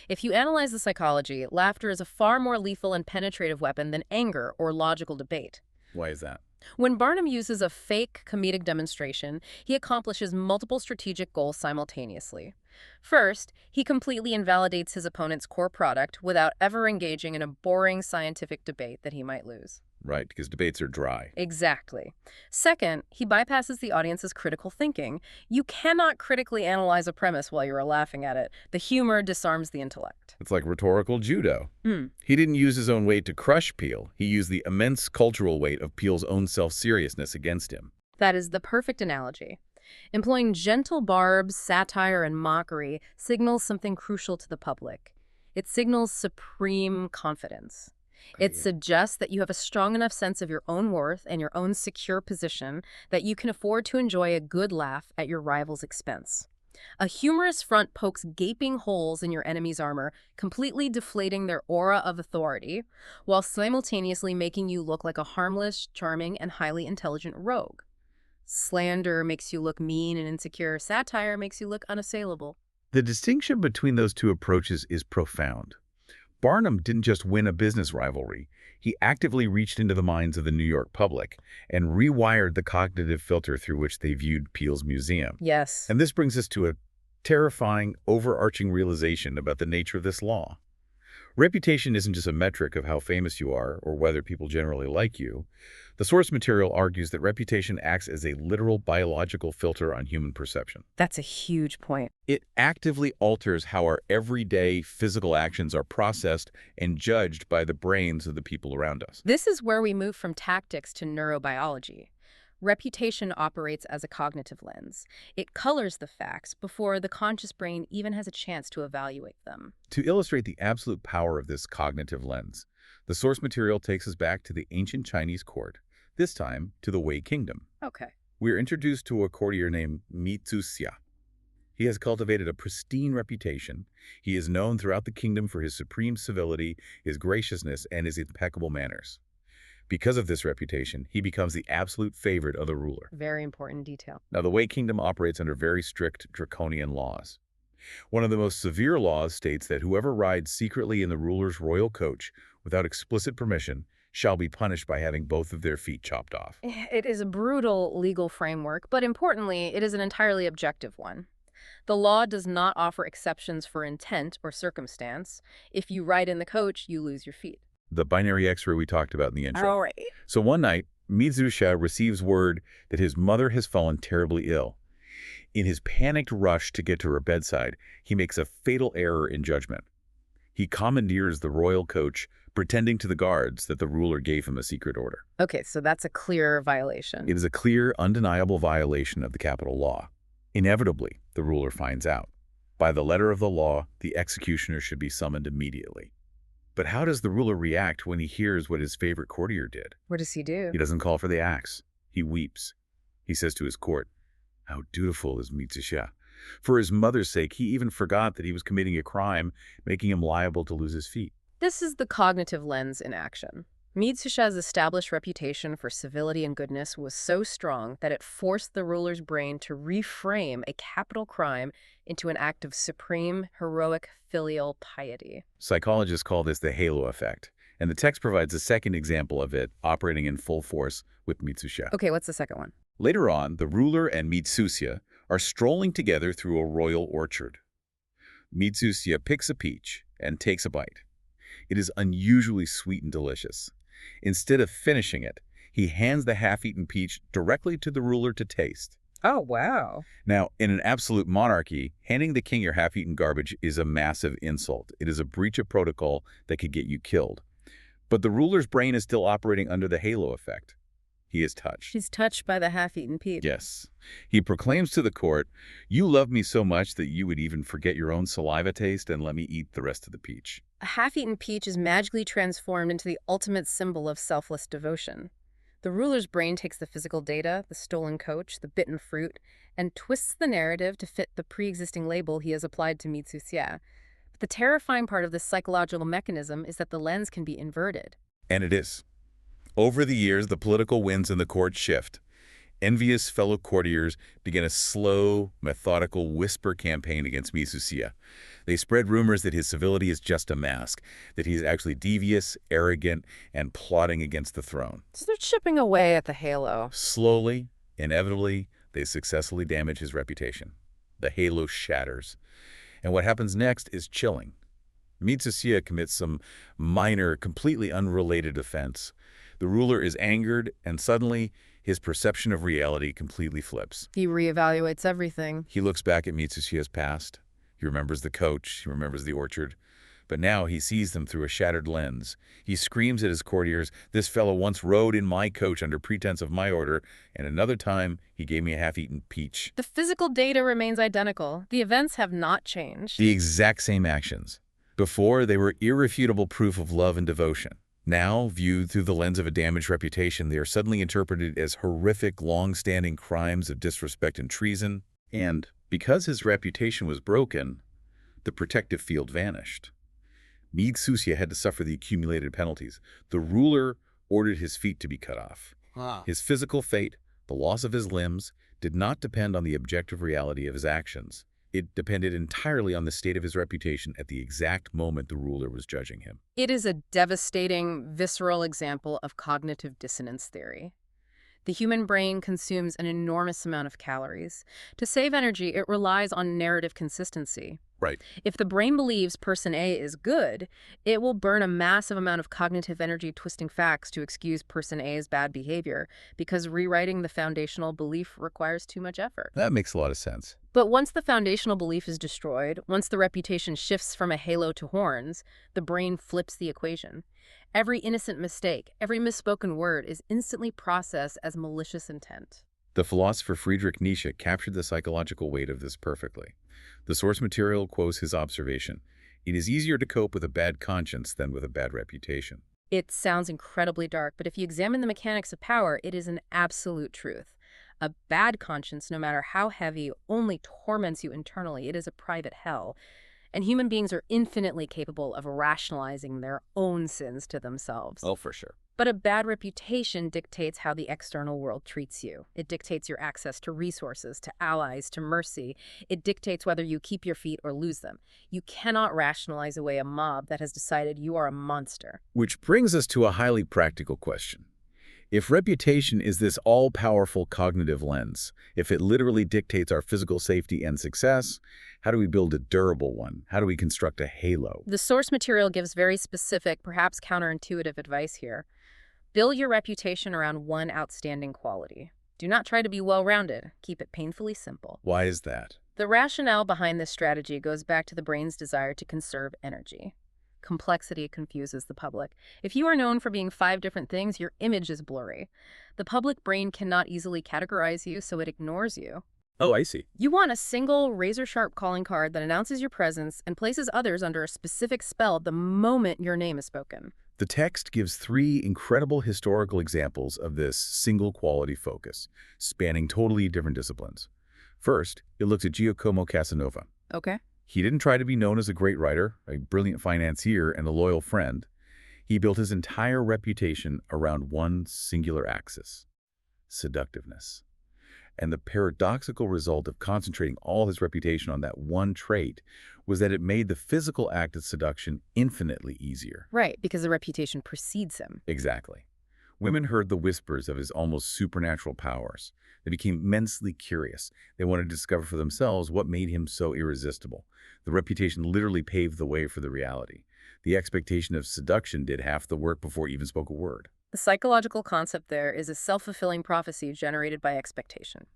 If you analyze the psychology, laughter is a far more lethal and penetrative weapon than anger or logical debate. Why is that? When Barnum uses a fake comedic demonstration, he accomplishes multiple strategic goals simultaneously. First, he completely invalidates his opponent's core product without ever engaging in a boring scientific debate that he might lose. Right, because debates are dry. Exactly. Second, he bypasses the audience's critical thinking. You cannot critically analyze a premise while you're laughing at it. The humor disarms the intellect. It's like rhetorical judo. He didn't use his own weight to crush Peale. He used the immense cultural weight of Peale's own self-seriousness against him. That is the perfect analogy. Employing gentle barbs, satire, and mockery signals something crucial to the public. It signals supreme confidence. It suggests that you have a strong enough sense of your own worth and your own secure position that you can afford to enjoy a good laugh at your rival's expense. A humorous front pokes gaping holes in your enemy's armor, completely deflating their aura of authority, while simultaneously making you look like a harmless, charming, and highly intelligent rogue. Slander makes you look mean and insecure. Satire makes you look unassailable. The distinction between those two approaches is profound. Barnum didn't just win a business rivalry. He actively reached into the minds of the New York public and rewired the cognitive filter through which they viewed Peale's museum. Yes. And this brings us to a terrifying, overarching realization about the nature of this law. Reputation isn't just a metric of how famous you are or whether people generally like you. The source material argues that reputation acts as a literal biological filter on human perception. That's a huge point. It actively alters how our everyday physical actions are processed and judged by the brains of the people around us. This is where we move from tactics to neurobiology. Reputation operates as a cognitive lens. It colors the facts before the conscious brain even has a chance to evaluate them. To illustrate the absolute power of this cognitive lens, the source material takes us back to the ancient Chinese court, this time to the Wei Kingdom. Okay. We're introduced to a courtier named Xia. He has cultivated a pristine reputation. He is known throughout the kingdom for his supreme civility, his graciousness, and his impeccable manners. Because of this reputation, he becomes the absolute favorite of the ruler. Very important detail. Now, the Wei Kingdom operates under very strict draconian laws. One of the most severe laws states that whoever rides secretly in the ruler's royal coach without explicit permission shall be punished by having both of their feet chopped off. It is a brutal legal framework, but importantly, it is an entirely objective one. The law does not offer exceptions for intent or circumstance. If you ride in the coach, you lose your feet. The binary X-ray we talked about in the intro. All right. So one night, Xia receives word that his mother has fallen terribly ill. In his panicked rush to get to her bedside, he makes a fatal error in judgment. He commandeers the royal coach, pretending to the guards that the ruler gave him a secret order. Okay, so that's a clear violation. It is a clear, undeniable violation of the capital law. Inevitably, the ruler finds out. By the letter of the law, the executioner should be summoned immediately. But how does the ruler react when he hears what his favorite courtier did? What does he do? He doesn't call for the axe. He weeps. He says to his court, "How dutiful is Xia. For his mother's sake, he even forgot that he was committing a crime, making him liable to lose his feet." This is the cognitive lens in action. Xisha's established reputation for civility and goodness was so strong that it forced the ruler's brain to reframe a capital crime into an act of supreme, heroic, filial piety. Psychologists call this the halo effect, and the text provides a second example of it operating in full force with Xia. Okay, what's the second one? Later on, the ruler and Xia are strolling together through a royal orchard. Xia picks a peach and takes a bite. It is unusually sweet and delicious. Instead of finishing it, he hands the half-eaten peach directly to the ruler to taste. Oh, wow. Now, in an absolute monarchy, handing the king your half-eaten garbage is a massive insult. It is a breach of protocol that could get you killed. But the ruler's brain is still operating under the halo effect. He is touched. He's touched by the half-eaten peach. Yes. He proclaims to the court, "You love me so much that you would even forget your own saliva taste and let me eat the rest of the peach." A half-eaten peach is magically transformed into the ultimate symbol of selfless devotion. The ruler's brain takes the physical data, the stolen coach, the bitten fruit, and twists the narrative to fit the pre-existing label he has applied to Xia. But the terrifying part of this psychological mechanism is that the lens can be inverted. And it is. Over the years, the political winds in the court shift. Envious fellow courtiers begin a slow, methodical whisper campaign against Xia. They spread rumors that his civility is just a mask, that he is actually devious, arrogant, and plotting against the throne. So they're chipping away at the halo. Slowly, inevitably, they successfully damage his reputation. The halo shatters. And what happens next is chilling. Xia commits some minor, completely unrelated offense. The ruler is angered, and suddenly, his perception of reality completely flips. He reevaluates everything. He looks back at Xia's past. He remembers the coach. He remembers the orchard. But now he sees them through a shattered lens. He screams at his courtiers, "This fellow once rode in my coach under pretense of my order, and another time he gave me a half-eaten peach." The physical data remains identical. The events have not changed. The exact same actions. Before, they were irrefutable proof of love and devotion. Now, viewed through the lens of a damaged reputation, they are suddenly interpreted as horrific, long-standing crimes of disrespect and treason. And because his reputation was broken, the protective field vanished. Xia had to suffer the accumulated penalties. The ruler ordered his feet to be cut off. His physical fate The loss of his limbs did not depend on the objective reality of his actions. It depended entirely on the state of his reputation at the exact moment the ruler was judging him. It is a devastating, visceral example of cognitive dissonance theory. The human brain consumes an enormous amount of calories. To save energy, it relies on narrative consistency. Right. If the brain believes person A is good, it will burn a massive amount of cognitive energy twisting facts to excuse person A's bad behavior, because rewriting the foundational belief requires too much effort. That makes a lot of sense. But once the foundational belief is destroyed, once the reputation shifts from a halo to horns, the brain flips the equation. Every innocent mistake, every misspoken word is instantly processed as malicious intent. The philosopher Friedrich Nietzsche captured the psychological weight of this perfectly. The source material quotes his observation: "It is easier to cope with a bad conscience than with a bad reputation." It sounds incredibly dark, but if you examine the mechanics of power, it is an absolute truth. A bad conscience, no matter how heavy, only torments you internally. It is a private hell. And human beings are infinitely capable of rationalizing their own sins to themselves. Oh, for sure. But a bad reputation dictates how the external world treats you. It dictates your access to resources, to allies, to mercy. It dictates whether you keep your feet or lose them. You cannot rationalize away a mob that has decided you are a monster. Which brings us to a highly practical question. If reputation is this all-powerful cognitive lens, if it literally dictates our physical safety and success, how do we build a durable one? How do we construct a halo? The source material gives very specific, perhaps counterintuitive advice here. Build your reputation around one outstanding quality. Do not try to be well-rounded. Keep it painfully simple. Why is that? The rationale behind this strategy goes back to the brain's desire to conserve energy. Complexity confuses the public. If you are known for being 5 different things, your image is blurry. The public brain cannot easily categorize you, so it ignores you. Oh, I see. You want a single, razor-sharp calling card that announces your presence and places others under a specific spell the moment your name is spoken. The text gives 3 incredible historical examples of this single quality focus, spanning totally different disciplines. First, it looks at Giacomo Casanova. Okay. He didn't try to be known as a great writer, a brilliant financier, and a loyal friend. He built his entire reputation around one singular axis: seductiveness. And the paradoxical result of concentrating all his reputation on that one trait was that it made the physical act of seduction infinitely easier. Right, because the reputation precedes him. Exactly. Women heard the whispers of his almost supernatural powers. They became immensely curious. They wanted to discover for themselves what made him so irresistible. The reputation literally paved the way for the reality. The expectation of seduction did half the work before he even spoke a word. The psychological concept there is a self-fulfilling prophecy generated by expectation.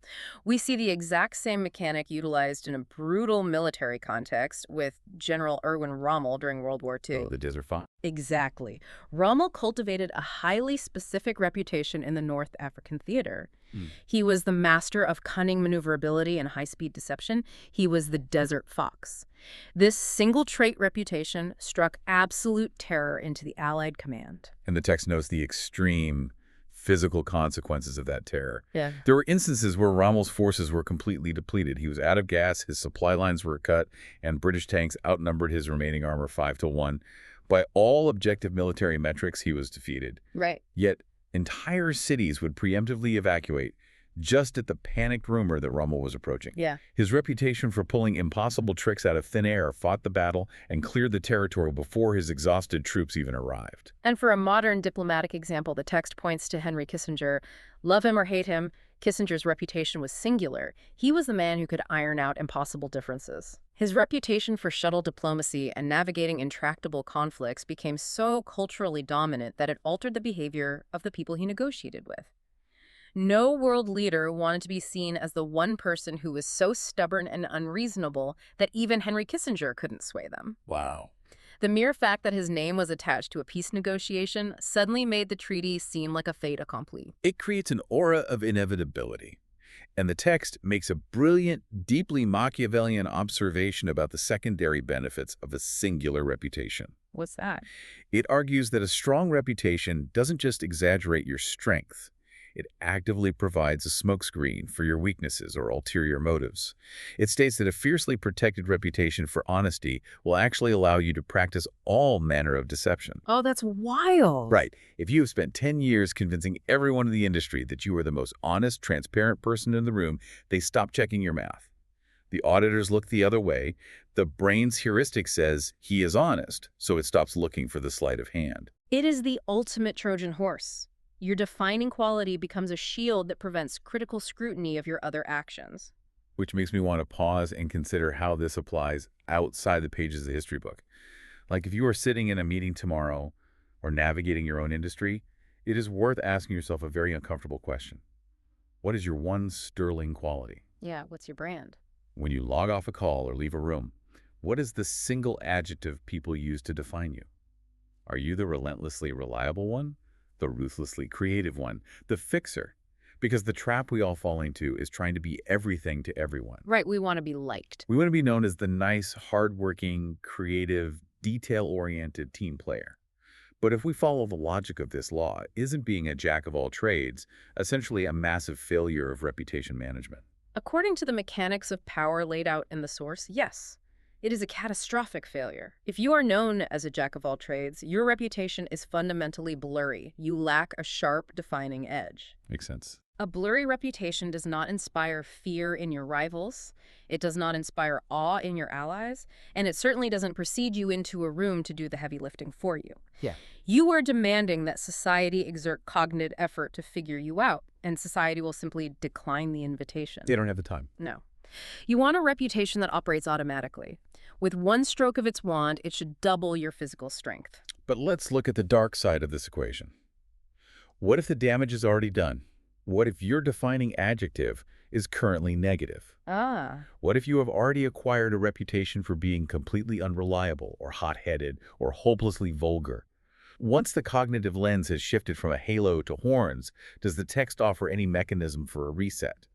We see the exact same mechanic utilized in a brutal military context with General Erwin Rommel during World War II. Oh, the Desert Fox. Exactly. Rommel cultivated a highly specific reputation in the North African theater. He was the master of cunning maneuverability and high-speed deception. He was the Desert Fox. This single-trait reputation struck absolute terror into the Allied command. And the text notes the extreme physical consequences of that terror. Yeah. There were instances where Rommel's forces were completely depleted. He was out of gas, his supply lines were cut, and British tanks outnumbered his remaining armor 5-1. By all objective military metrics, he was defeated. Right. Yet, entire cities would preemptively evacuate just at the panicked rumor that Rommel was approaching. Yeah. His reputation for pulling impossible tricks out of thin air fought the battle and cleared the territory before his exhausted troops even arrived. And for a modern diplomatic example, the text points to Henry Kissinger. Love him or hate him, Kissinger's reputation was singular. He was the man who could iron out impossible differences. His reputation for shuttle diplomacy and navigating intractable conflicts became so culturally dominant that it altered the behavior of the people he negotiated with. No world leader wanted to be seen as the one person who was so stubborn and unreasonable that even Henry Kissinger couldn't sway them. Wow. The mere fact that his name was attached to a peace negotiation suddenly made the treaty seem like a fait accompli. It creates an aura of inevitability. And the text makes a brilliant, deeply Machiavellian observation about the secondary benefits of a singular reputation. What's that? It argues that a strong reputation doesn't just exaggerate your strength. It actively provides a smokescreen for your weaknesses or ulterior motives. It states that a fiercely protected reputation for honesty will actually allow you to practice all manner of deception. Oh, that's wild. Right. If you have spent 10 years convincing everyone in the industry that you are the most honest, transparent person in the room, they stop checking your math. The auditors look the other way. The brain's heuristic says he is honest, so it stops looking for the sleight of hand. It is the ultimate Trojan horse. Your defining quality becomes a shield that prevents critical scrutiny of your other actions. Which makes me want to pause and consider how this applies outside the pages of the history book. Like if you are sitting in a meeting tomorrow or navigating your own industry, it is worth asking yourself a very uncomfortable question. What is your one sterling quality? Yeah, what's your brand? When you log off a call or leave a room, what is the single adjective people use to define you? Are you the relentlessly reliable one, the ruthlessly creative one, the fixer? Because the trap we all fall into is trying to be everything to everyone. Right, we want to be liked. We want to be known as the nice, hardworking, creative, detail-oriented team player. But if we follow the logic of this law, isn't being a jack of all trades essentially a massive failure of reputation management? According to the mechanics of power laid out in the source, yes. It is a catastrophic failure. If you are known as a jack of all trades, your reputation is fundamentally blurry. You lack a sharp, defining edge. Makes sense. A blurry reputation does not inspire fear in your rivals, it does not inspire awe in your allies, and it certainly doesn't precede you into a room to do the heavy lifting for you. Yeah. You are demanding that society exert cognitive effort to figure you out, and society will simply decline the invitation. They don't have the time. No. You want a reputation that operates automatically. With one stroke of its wand, it should double your physical strength. But let's look at the dark side of this equation. What if the damage is already done? What if your defining adjective is currently negative? What if you have already acquired a reputation for being completely unreliable or hot-headed or hopelessly vulgar? Once the cognitive lens has shifted from a halo to horns, does the text offer any mechanism for a reset?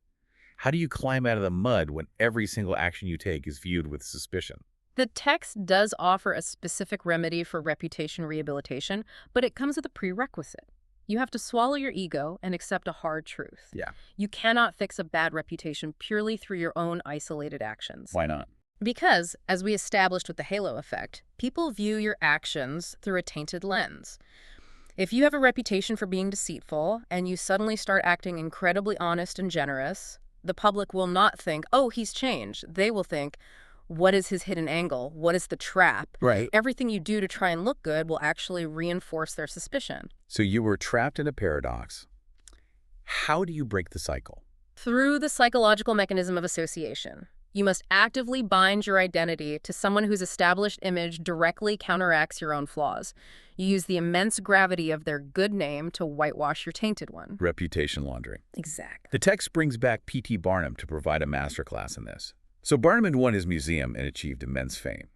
How do you climb out of the mud when every single action you take is viewed with suspicion? The text does offer a specific remedy for reputation rehabilitation, but it comes with a prerequisite. You have to swallow your ego and accept a hard truth. Yeah. You cannot fix a bad reputation purely through your own isolated actions. Why not? Because, as we established with the halo effect, people view your actions through a tainted lens. If you have a reputation for being deceitful and you suddenly start acting incredibly honest and generous, the public will not think, oh, he's changed. They will think, what is his hidden angle? What is the trap? Right. Everything you do to try and look good will actually reinforce their suspicion. So you were trapped in a paradox. How do you break the cycle? Through the psychological mechanism of association. You must actively bind your identity to someone whose established image directly counteracts your own flaws. You use the immense gravity of their good name to whitewash your tainted one. Reputation laundering. Exactly. The text brings back P.T. Barnum to provide a masterclass in this. So Barnum had won his museum and achieved immense fame.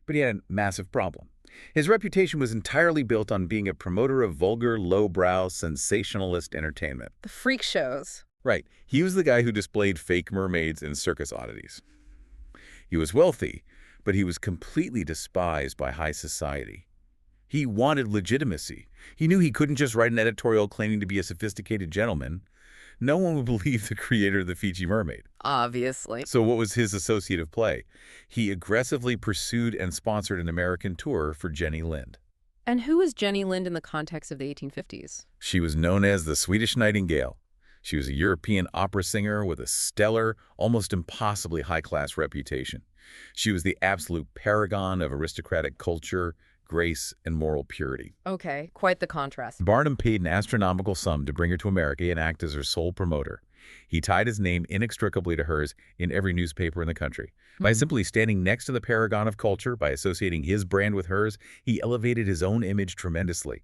But he had a massive problem. His reputation was entirely built on being a promoter of vulgar, lowbrow, sensationalist entertainment. The freak shows. Right. He was the guy who displayed fake mermaids and circus oddities. He was wealthy, but he was completely despised by high society. He wanted legitimacy. He knew he couldn't just write an editorial claiming to be a sophisticated gentleman. No one would believe the creator of the Fiji Mermaid. Obviously. So what was his associative play? He aggressively pursued and sponsored an American tour for Jenny Lind. And who was Jenny Lind in the context of the 1850s? She was known as the Swedish Nightingale. She was a European opera singer with a stellar, almost impossibly high-class reputation. She was the absolute paragon of aristocratic culture, grace, and moral purity. Okay, quite the contrast. Barnum paid an astronomical sum to bring her to America and act as her sole promoter. He tied his name inextricably to hers in every newspaper in the country. By simply standing next to the paragon of culture, by associating his brand with hers, he elevated his own image tremendously.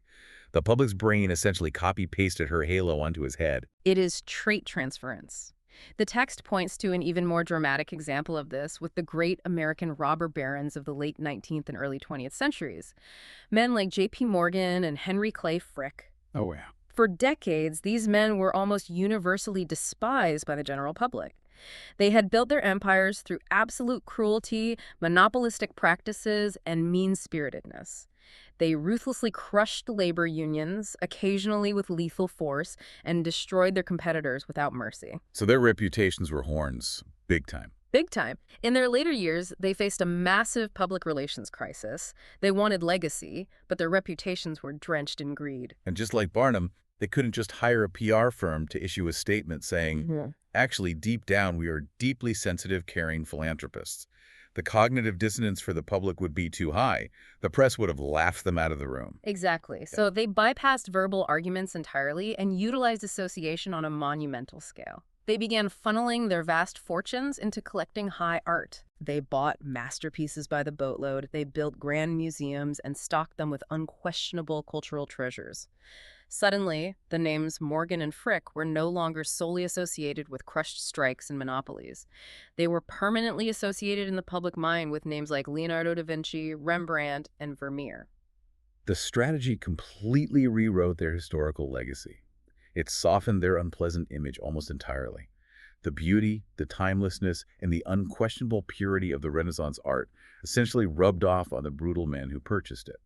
The public's brain essentially copy-pasted her halo onto his head. It is trait transference. The text points to an even more dramatic example of this with the great American robber barons of the late 19th and early 20th centuries. Men like J.P. Morgan and Henry Clay Frick. Oh, yeah. For decades, these men were almost universally despised by the general public. They had built their empires through absolute cruelty, monopolistic practices, and mean-spiritedness. They ruthlessly crushed labor unions, occasionally with lethal force, and destroyed their competitors without mercy. So their reputations were horns, big time. Big time. In their later years, they faced a massive public relations crisis. They wanted legacy, but their reputations were drenched in greed. And just like Barnum, they couldn't just hire a PR firm to issue a statement saying, actually, deep down, we are deeply sensitive, caring philanthropists. The cognitive dissonance for the public would be too high. The press would have laughed them out of the room. Exactly. So they bypassed verbal arguments entirely and utilized association on a monumental scale. They began funneling their vast fortunes into collecting high art. They bought masterpieces by the boatload, they built grand museums, and stocked them with unquestionable cultural treasures. Suddenly, the names Morgan and Frick were no longer solely associated with crushed strikes and monopolies. They were permanently associated in the public mind with names like Leonardo da Vinci, Rembrandt, and Vermeer. The strategy completely rewrote their historical legacy. It softened their unpleasant image almost entirely. The beauty, the timelessness, and the unquestionable purity of the Renaissance art essentially rubbed off on the brutal men who purchased it.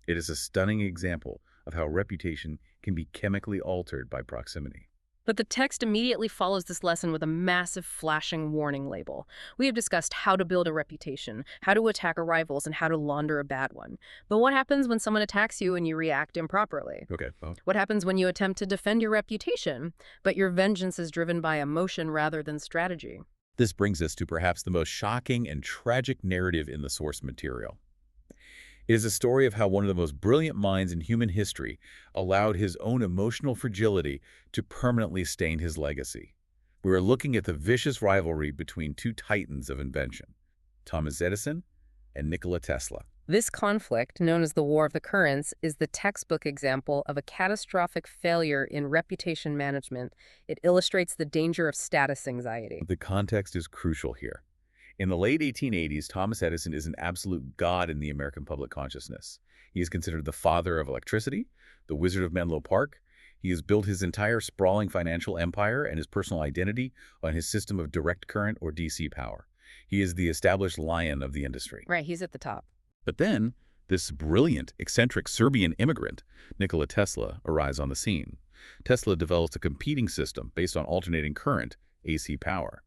It is a stunning example of how reputation can be chemically altered by proximity. But the text immediately follows this lesson with a massive flashing warning label. We have discussed how to build a reputation, how to attack our rivals, and how to launder a bad one. But what happens when someone attacks you and you react improperly? Okay. What happens when you attempt to defend your reputation, but your vengeance is driven by emotion rather than strategy? This brings us to perhaps the most shocking and tragic narrative in the source material. It is a story of how one of the most brilliant minds in human history allowed his own emotional fragility to permanently stain his legacy. We are looking at the vicious rivalry between two titans of invention, Thomas Edison and Nikola Tesla. This conflict, known as the War of the Currents, is the textbook example of a catastrophic failure in reputation management. It illustrates the danger of status anxiety. The context is crucial here. In the late 1880s, Thomas Edison is an absolute god in the American public consciousness. He is considered the father of electricity, the Wizard of Menlo Park. He has built his entire sprawling financial empire and his personal identity on his system of direct current or DC power. He is the established lion of the industry. Right, he's at the top. But then, this brilliant, eccentric Serbian immigrant, Nikola Tesla, arrives on the scene. Tesla develops a competing system based on alternating current, AC power.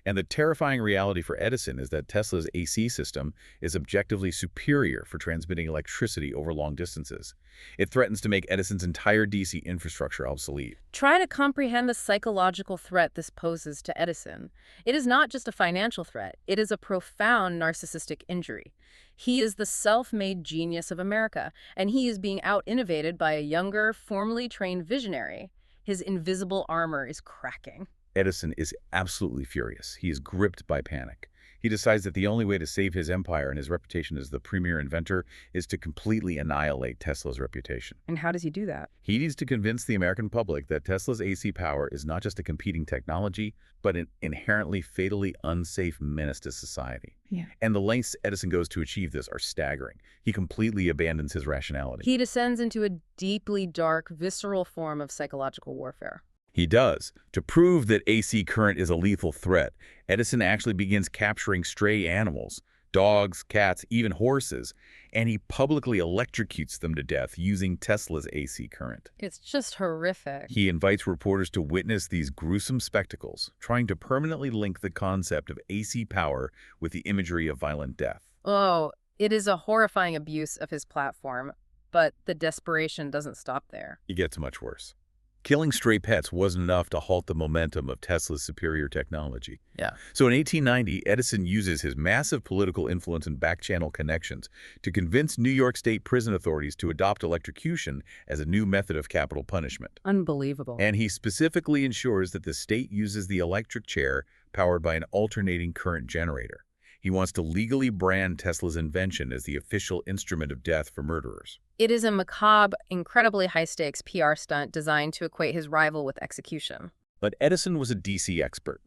And the terrifying reality for Edison is that Tesla's AC system is objectively superior for transmitting electricity over long distances. It threatens to make Edison's entire DC infrastructure obsolete. Try to comprehend the psychological threat this poses to Edison. It is not just a financial threat. It is a profound narcissistic injury. He is the self-made genius of America, and he is being out-innovated by a younger, formally trained visionary. His invisible armor is cracking. Edison is absolutely furious. He is gripped by panic. He decides that the only way to save his empire and his reputation as the premier inventor is to completely annihilate Tesla's reputation. And how does he do that? He needs to convince the American public that Tesla's AC power is not just a competing technology, but an inherently fatally unsafe menace to society. Yeah. And the lengths Edison goes to achieve this are staggering. He completely abandons his rationality. He descends into a deeply dark, visceral form of psychological warfare. He does. To prove that AC current is a lethal threat, Edison actually begins capturing stray animals, dogs, cats, even horses, and he publicly electrocutes them to death using Tesla's AC current. It's just horrific. He invites reporters to witness these gruesome spectacles, trying to permanently link the concept of AC power with the imagery of violent death. Oh, it is a horrifying abuse of his platform, but the desperation doesn't stop there. It gets much worse. Killing stray pets wasn't enough to halt the momentum of Tesla's superior technology. Yeah. So in 1890, Edison uses his massive political influence and back-channel connections to convince New York State prison authorities to adopt electrocution as a new method of capital punishment. Unbelievable. And he specifically ensures that the state uses the electric chair powered by an alternating current generator. He wants to legally brand Tesla's invention as the official instrument of death for murderers. It is a macabre, incredibly high-stakes PR stunt designed to equate his rival with execution. But Edison was a DC expert.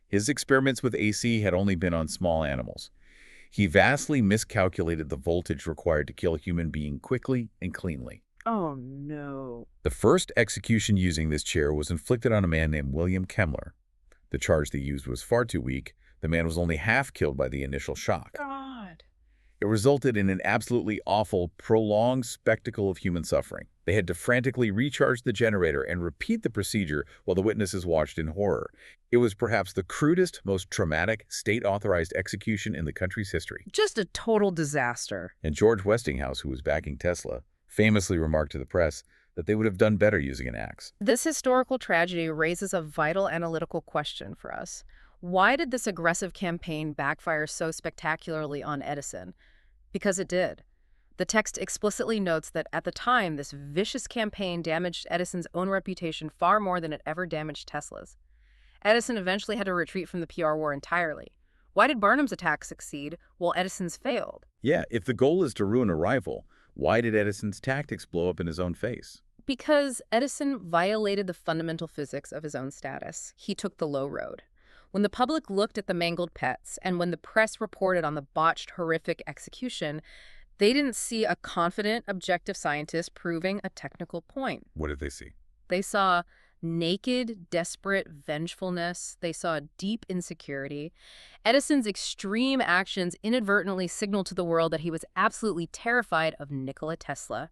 His experiments with AC had only been on small animals. He vastly miscalculated the voltage required to kill a human being quickly and cleanly. Oh, no. The first execution using this chair was inflicted on a man named William Kemmler. The charge they used was far too weak. The man was only half killed by the initial shock. God. It resulted in an absolutely awful, prolonged spectacle of human suffering. They had to frantically recharge the generator and repeat the procedure while the witnesses watched in horror. It was perhaps the crudest, most traumatic, state-authorized execution in the country's history. Just a total disaster. And George Westinghouse, who was backing Tesla, famously remarked to the press that they would have done better using an axe. This historical tragedy raises a vital analytical question for us. Why did this aggressive campaign backfire so spectacularly on Edison? Because it did. The text explicitly notes that at the time, this vicious campaign damaged Edison's own reputation far more than it ever damaged Tesla's. Edison eventually had to retreat from the PR war entirely. Why did Barnum's attack succeed while Edison's failed? Yeah, if the goal is to ruin a rival, why did Edison's tactics blow up in his own face? Because Edison violated the fundamental physics of his own status. He took the low road. When the public looked at the mangled pets and when the press reported on the botched, horrific execution, they didn't see a confident, objective scientist proving a technical point. What did they see? They saw naked, desperate vengefulness. They saw deep insecurity. Edison's extreme actions inadvertently signaled to the world that he was absolutely terrified of Nikola Tesla.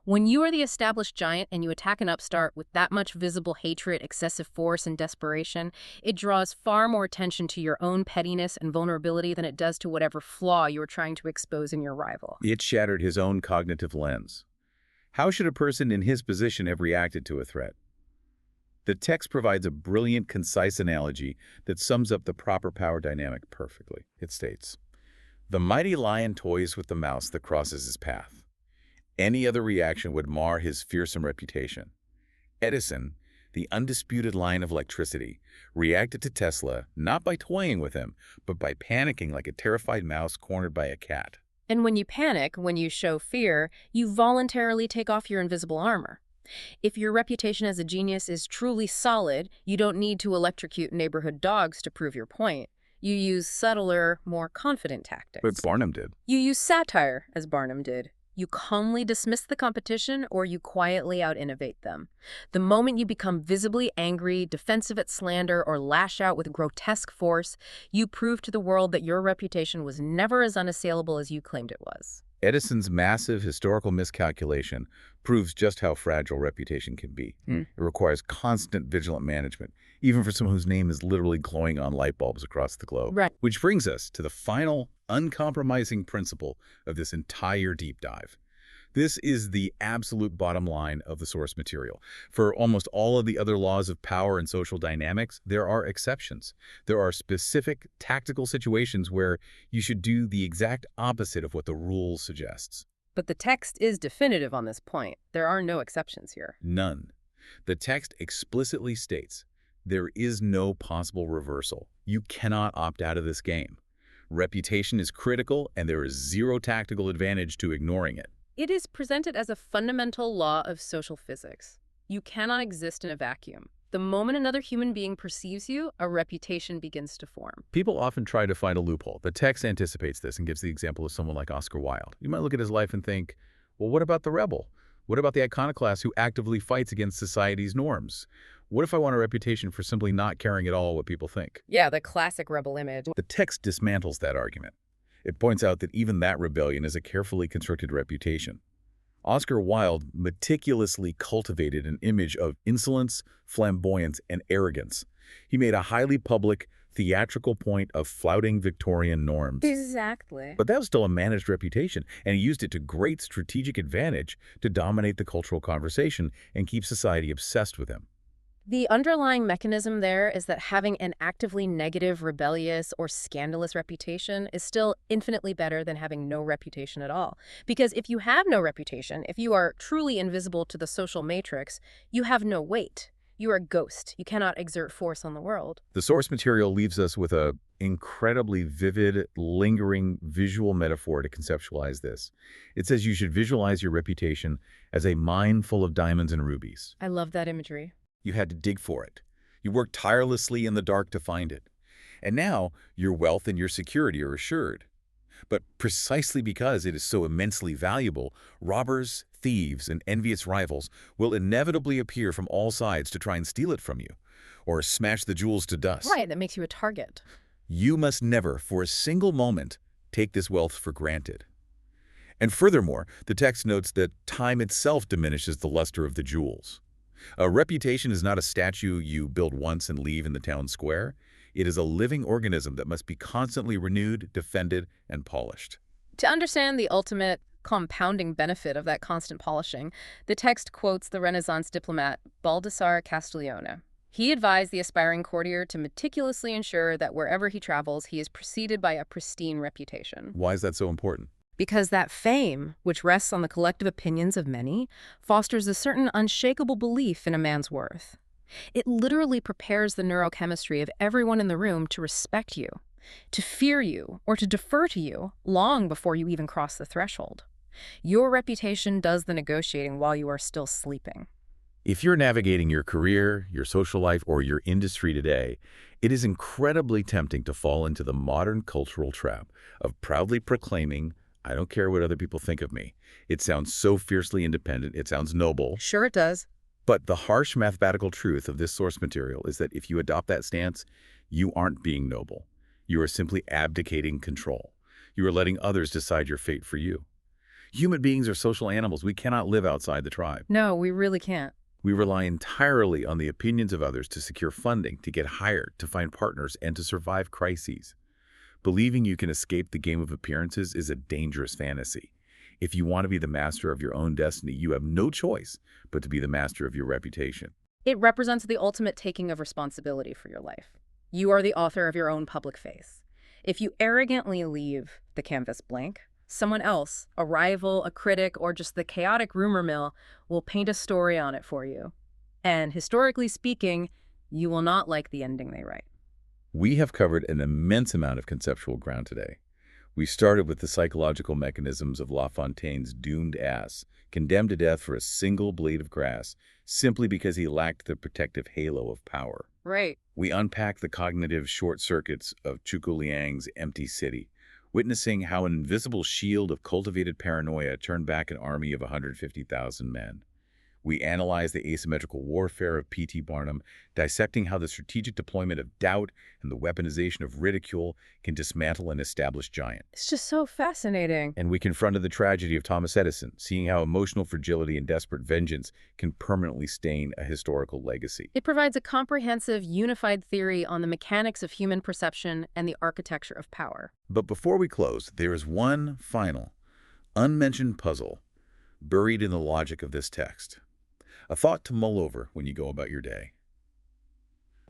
When you are the established giant and you attack an upstart with that much visible hatred, excessive force, and desperation, it draws far more attention to your own pettiness and vulnerability than it does to whatever flaw you are trying to expose in your rival. It shattered his own cognitive lens. How should a person in his position have reacted to a threat? The text provides a brilliant, concise analogy that sums up the proper power dynamic perfectly. It states, "The mighty lion toys with the mouse that crosses his path. Any other reaction would mar his fearsome reputation." Edison, the undisputed lion of electricity, reacted to Tesla not by toying with him, but by panicking like a terrified mouse cornered by a cat. And when you panic, when you show fear, you voluntarily take off your invisible armor. If your reputation as a genius is truly solid, you don't need to electrocute neighborhood dogs to prove your point. You use subtler, more confident tactics. But Barnum did. You use satire, as Barnum did. You calmly dismiss the competition or you quietly out-innovate them. The moment you become visibly angry, defensive at slander, or lash out with grotesque force, you prove to the world that your reputation was never as unassailable as you claimed it was. Edison's massive historical miscalculation proves just how fragile reputation can be. It requires constant vigilant management, even for someone whose name is literally glowing on light bulbs across the globe. Right. Which brings us to the final, uncompromising principle of this entire deep dive. This is the absolute bottom line of the source material. For almost all of the other laws of power and social dynamics, there are exceptions. There are specific tactical situations where you should do the exact opposite of what the rule suggests. But the text is definitive on this point. There are no exceptions here. None. The text explicitly states, there is no possible reversal. You cannot opt out of this game. Reputation is critical, and there is zero tactical advantage to ignoring it. It is presented as a fundamental law of social physics. You cannot exist in a vacuum. The moment another human being perceives you, a reputation begins to form. People often try to find a loophole. The text anticipates this and gives the example of someone like Oscar Wilde. You might look at his life and think, well, what about the rebel? What about the iconoclast who actively fights against society's norms? What if I want a reputation for simply not caring at all what people think? Yeah, the classic rebel image. The text dismantles that argument. It points out that even that rebellion is a carefully constructed reputation. Oscar Wilde meticulously cultivated an image of insolence, flamboyance, and arrogance. He made a highly public, theatrical point of flouting Victorian norms. Exactly. But that was still a managed reputation, and he used it to great strategic advantage to dominate the cultural conversation and keep society obsessed with him. The underlying mechanism there is that having an actively negative, rebellious, or scandalous reputation is still infinitely better than having no reputation at all. Because if you have no reputation, if you are truly invisible to the social matrix, you have no weight. You are a ghost. You cannot exert force on the world. The source material leaves us with an incredibly vivid, lingering visual metaphor to conceptualize this. It says you should visualize your reputation as a mine full of diamonds and rubies. I love that imagery. You had to dig for it. You worked tirelessly in the dark to find it. And now your wealth and your security are assured. But precisely because it is so immensely valuable, robbers, thieves, and envious rivals will inevitably appear from all sides to try and steal it from you, or smash the jewels to dust. Right, that makes you a target. You must never, for a single moment, take this wealth for granted. And furthermore, the text notes that time itself diminishes the luster of the jewels. A reputation is not a statue you build once and leave in the town square. It is a living organism that must be constantly renewed, defended, and polished. To understand the ultimate compounding benefit of that constant polishing, the text quotes the Renaissance diplomat Baldassare Castiglione. He advised the aspiring courtier to meticulously ensure that wherever he travels, he is preceded by a pristine reputation. Why is that so important? Because that fame, which rests on the collective opinions of many, fosters a certain unshakable belief in a man's worth. It literally prepares the neurochemistry of everyone in the room to respect you, to fear you, or to defer to you long before you even cross the threshold. Your reputation does the negotiating while you are still sleeping. If you're navigating your career, your social life, or your industry today, it is incredibly tempting to fall into the modern cultural trap of proudly proclaiming, "I don't care what other people think of me." It sounds so fiercely independent, it sounds noble. Sure it does. But the harsh mathematical truth of this source material is that if you adopt that stance, you aren't being noble. You are simply abdicating control. You are letting others decide your fate for you. Human beings are social animals. We cannot live outside the tribe. No, we really can't. We rely entirely on the opinions of others to secure funding, to get hired, to find partners, and to survive crises. Believing you can escape the game of appearances is a dangerous fantasy. If you want to be the master of your own destiny, you have no choice but to be the master of your reputation. It represents the ultimate taking of responsibility for your life. You are the author of your own public face. If you arrogantly leave the canvas blank, someone else, a rival, a critic, or just the chaotic rumor mill, will paint a story on it for you. And historically speaking, you will not like the ending they write. We have covered an immense amount of conceptual ground today. We started with the psychological mechanisms of La Fontaine's doomed ass, condemned to death for a single blade of grass, simply because he lacked the protective halo of power. Right. We unpacked the cognitive short circuits of Chuko Liang's empty city, witnessing how an invisible shield of cultivated paranoia turned back an army of 150,000 men. We analyzed the asymmetrical warfare of P.T. Barnum, dissecting how the strategic deployment of doubt and the weaponization of ridicule can dismantle an established giant. It's just so fascinating. And we confronted the tragedy of Thomas Edison, seeing how emotional fragility and desperate vengeance can permanently stain a historical legacy. It provides a comprehensive, unified theory on the mechanics of human perception and the architecture of power. But before we close, there is one final, unmentioned puzzle buried in the logic of this text. A thought to mull over when you go about your day.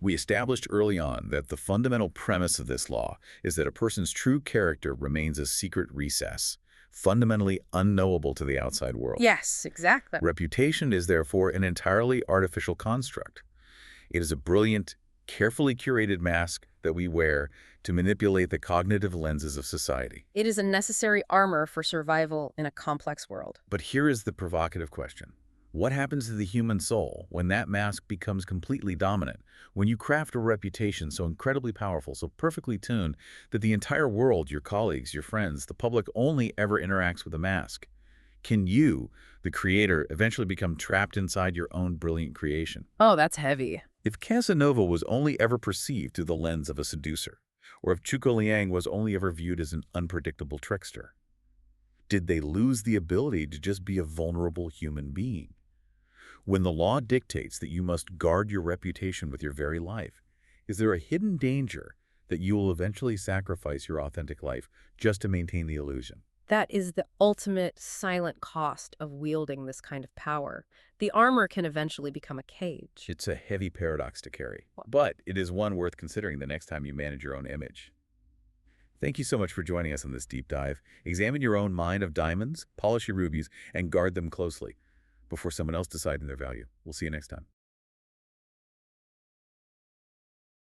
We established early on that the fundamental premise of this law is that a person's true character remains a secret recess, fundamentally unknowable to the outside world. Yes, exactly. Reputation is therefore an entirely artificial construct. It is a brilliant, carefully curated mask that we wear to manipulate the cognitive lenses of society. It is a necessary armor for survival in a complex world. But here is the provocative question. What happens to the human soul when that mask becomes completely dominant, when you craft a reputation so incredibly powerful, so perfectly tuned, that the entire world, your colleagues, your friends, the public only ever interacts with the mask? Can you, the creator, eventually become trapped inside your own brilliant creation? Oh, that's heavy. If Casanova was only ever perceived through the lens of a seducer, or if Chuko Liang was only ever viewed as an unpredictable trickster, did they lose the ability to just be a vulnerable human being? When the law dictates that you must guard your reputation with your very life, is there a hidden danger that you will eventually sacrifice your authentic life just to maintain the illusion? That is the ultimate silent cost of wielding this kind of power. The armor can eventually become a cage. It's a heavy paradox to carry, but it is one worth considering the next time you manage your own image. Thank you so much for joining us on this deep dive. Examine your own mine of diamonds, polish your rubies, and guard them closely before someone else decides their value. We'll see you next time.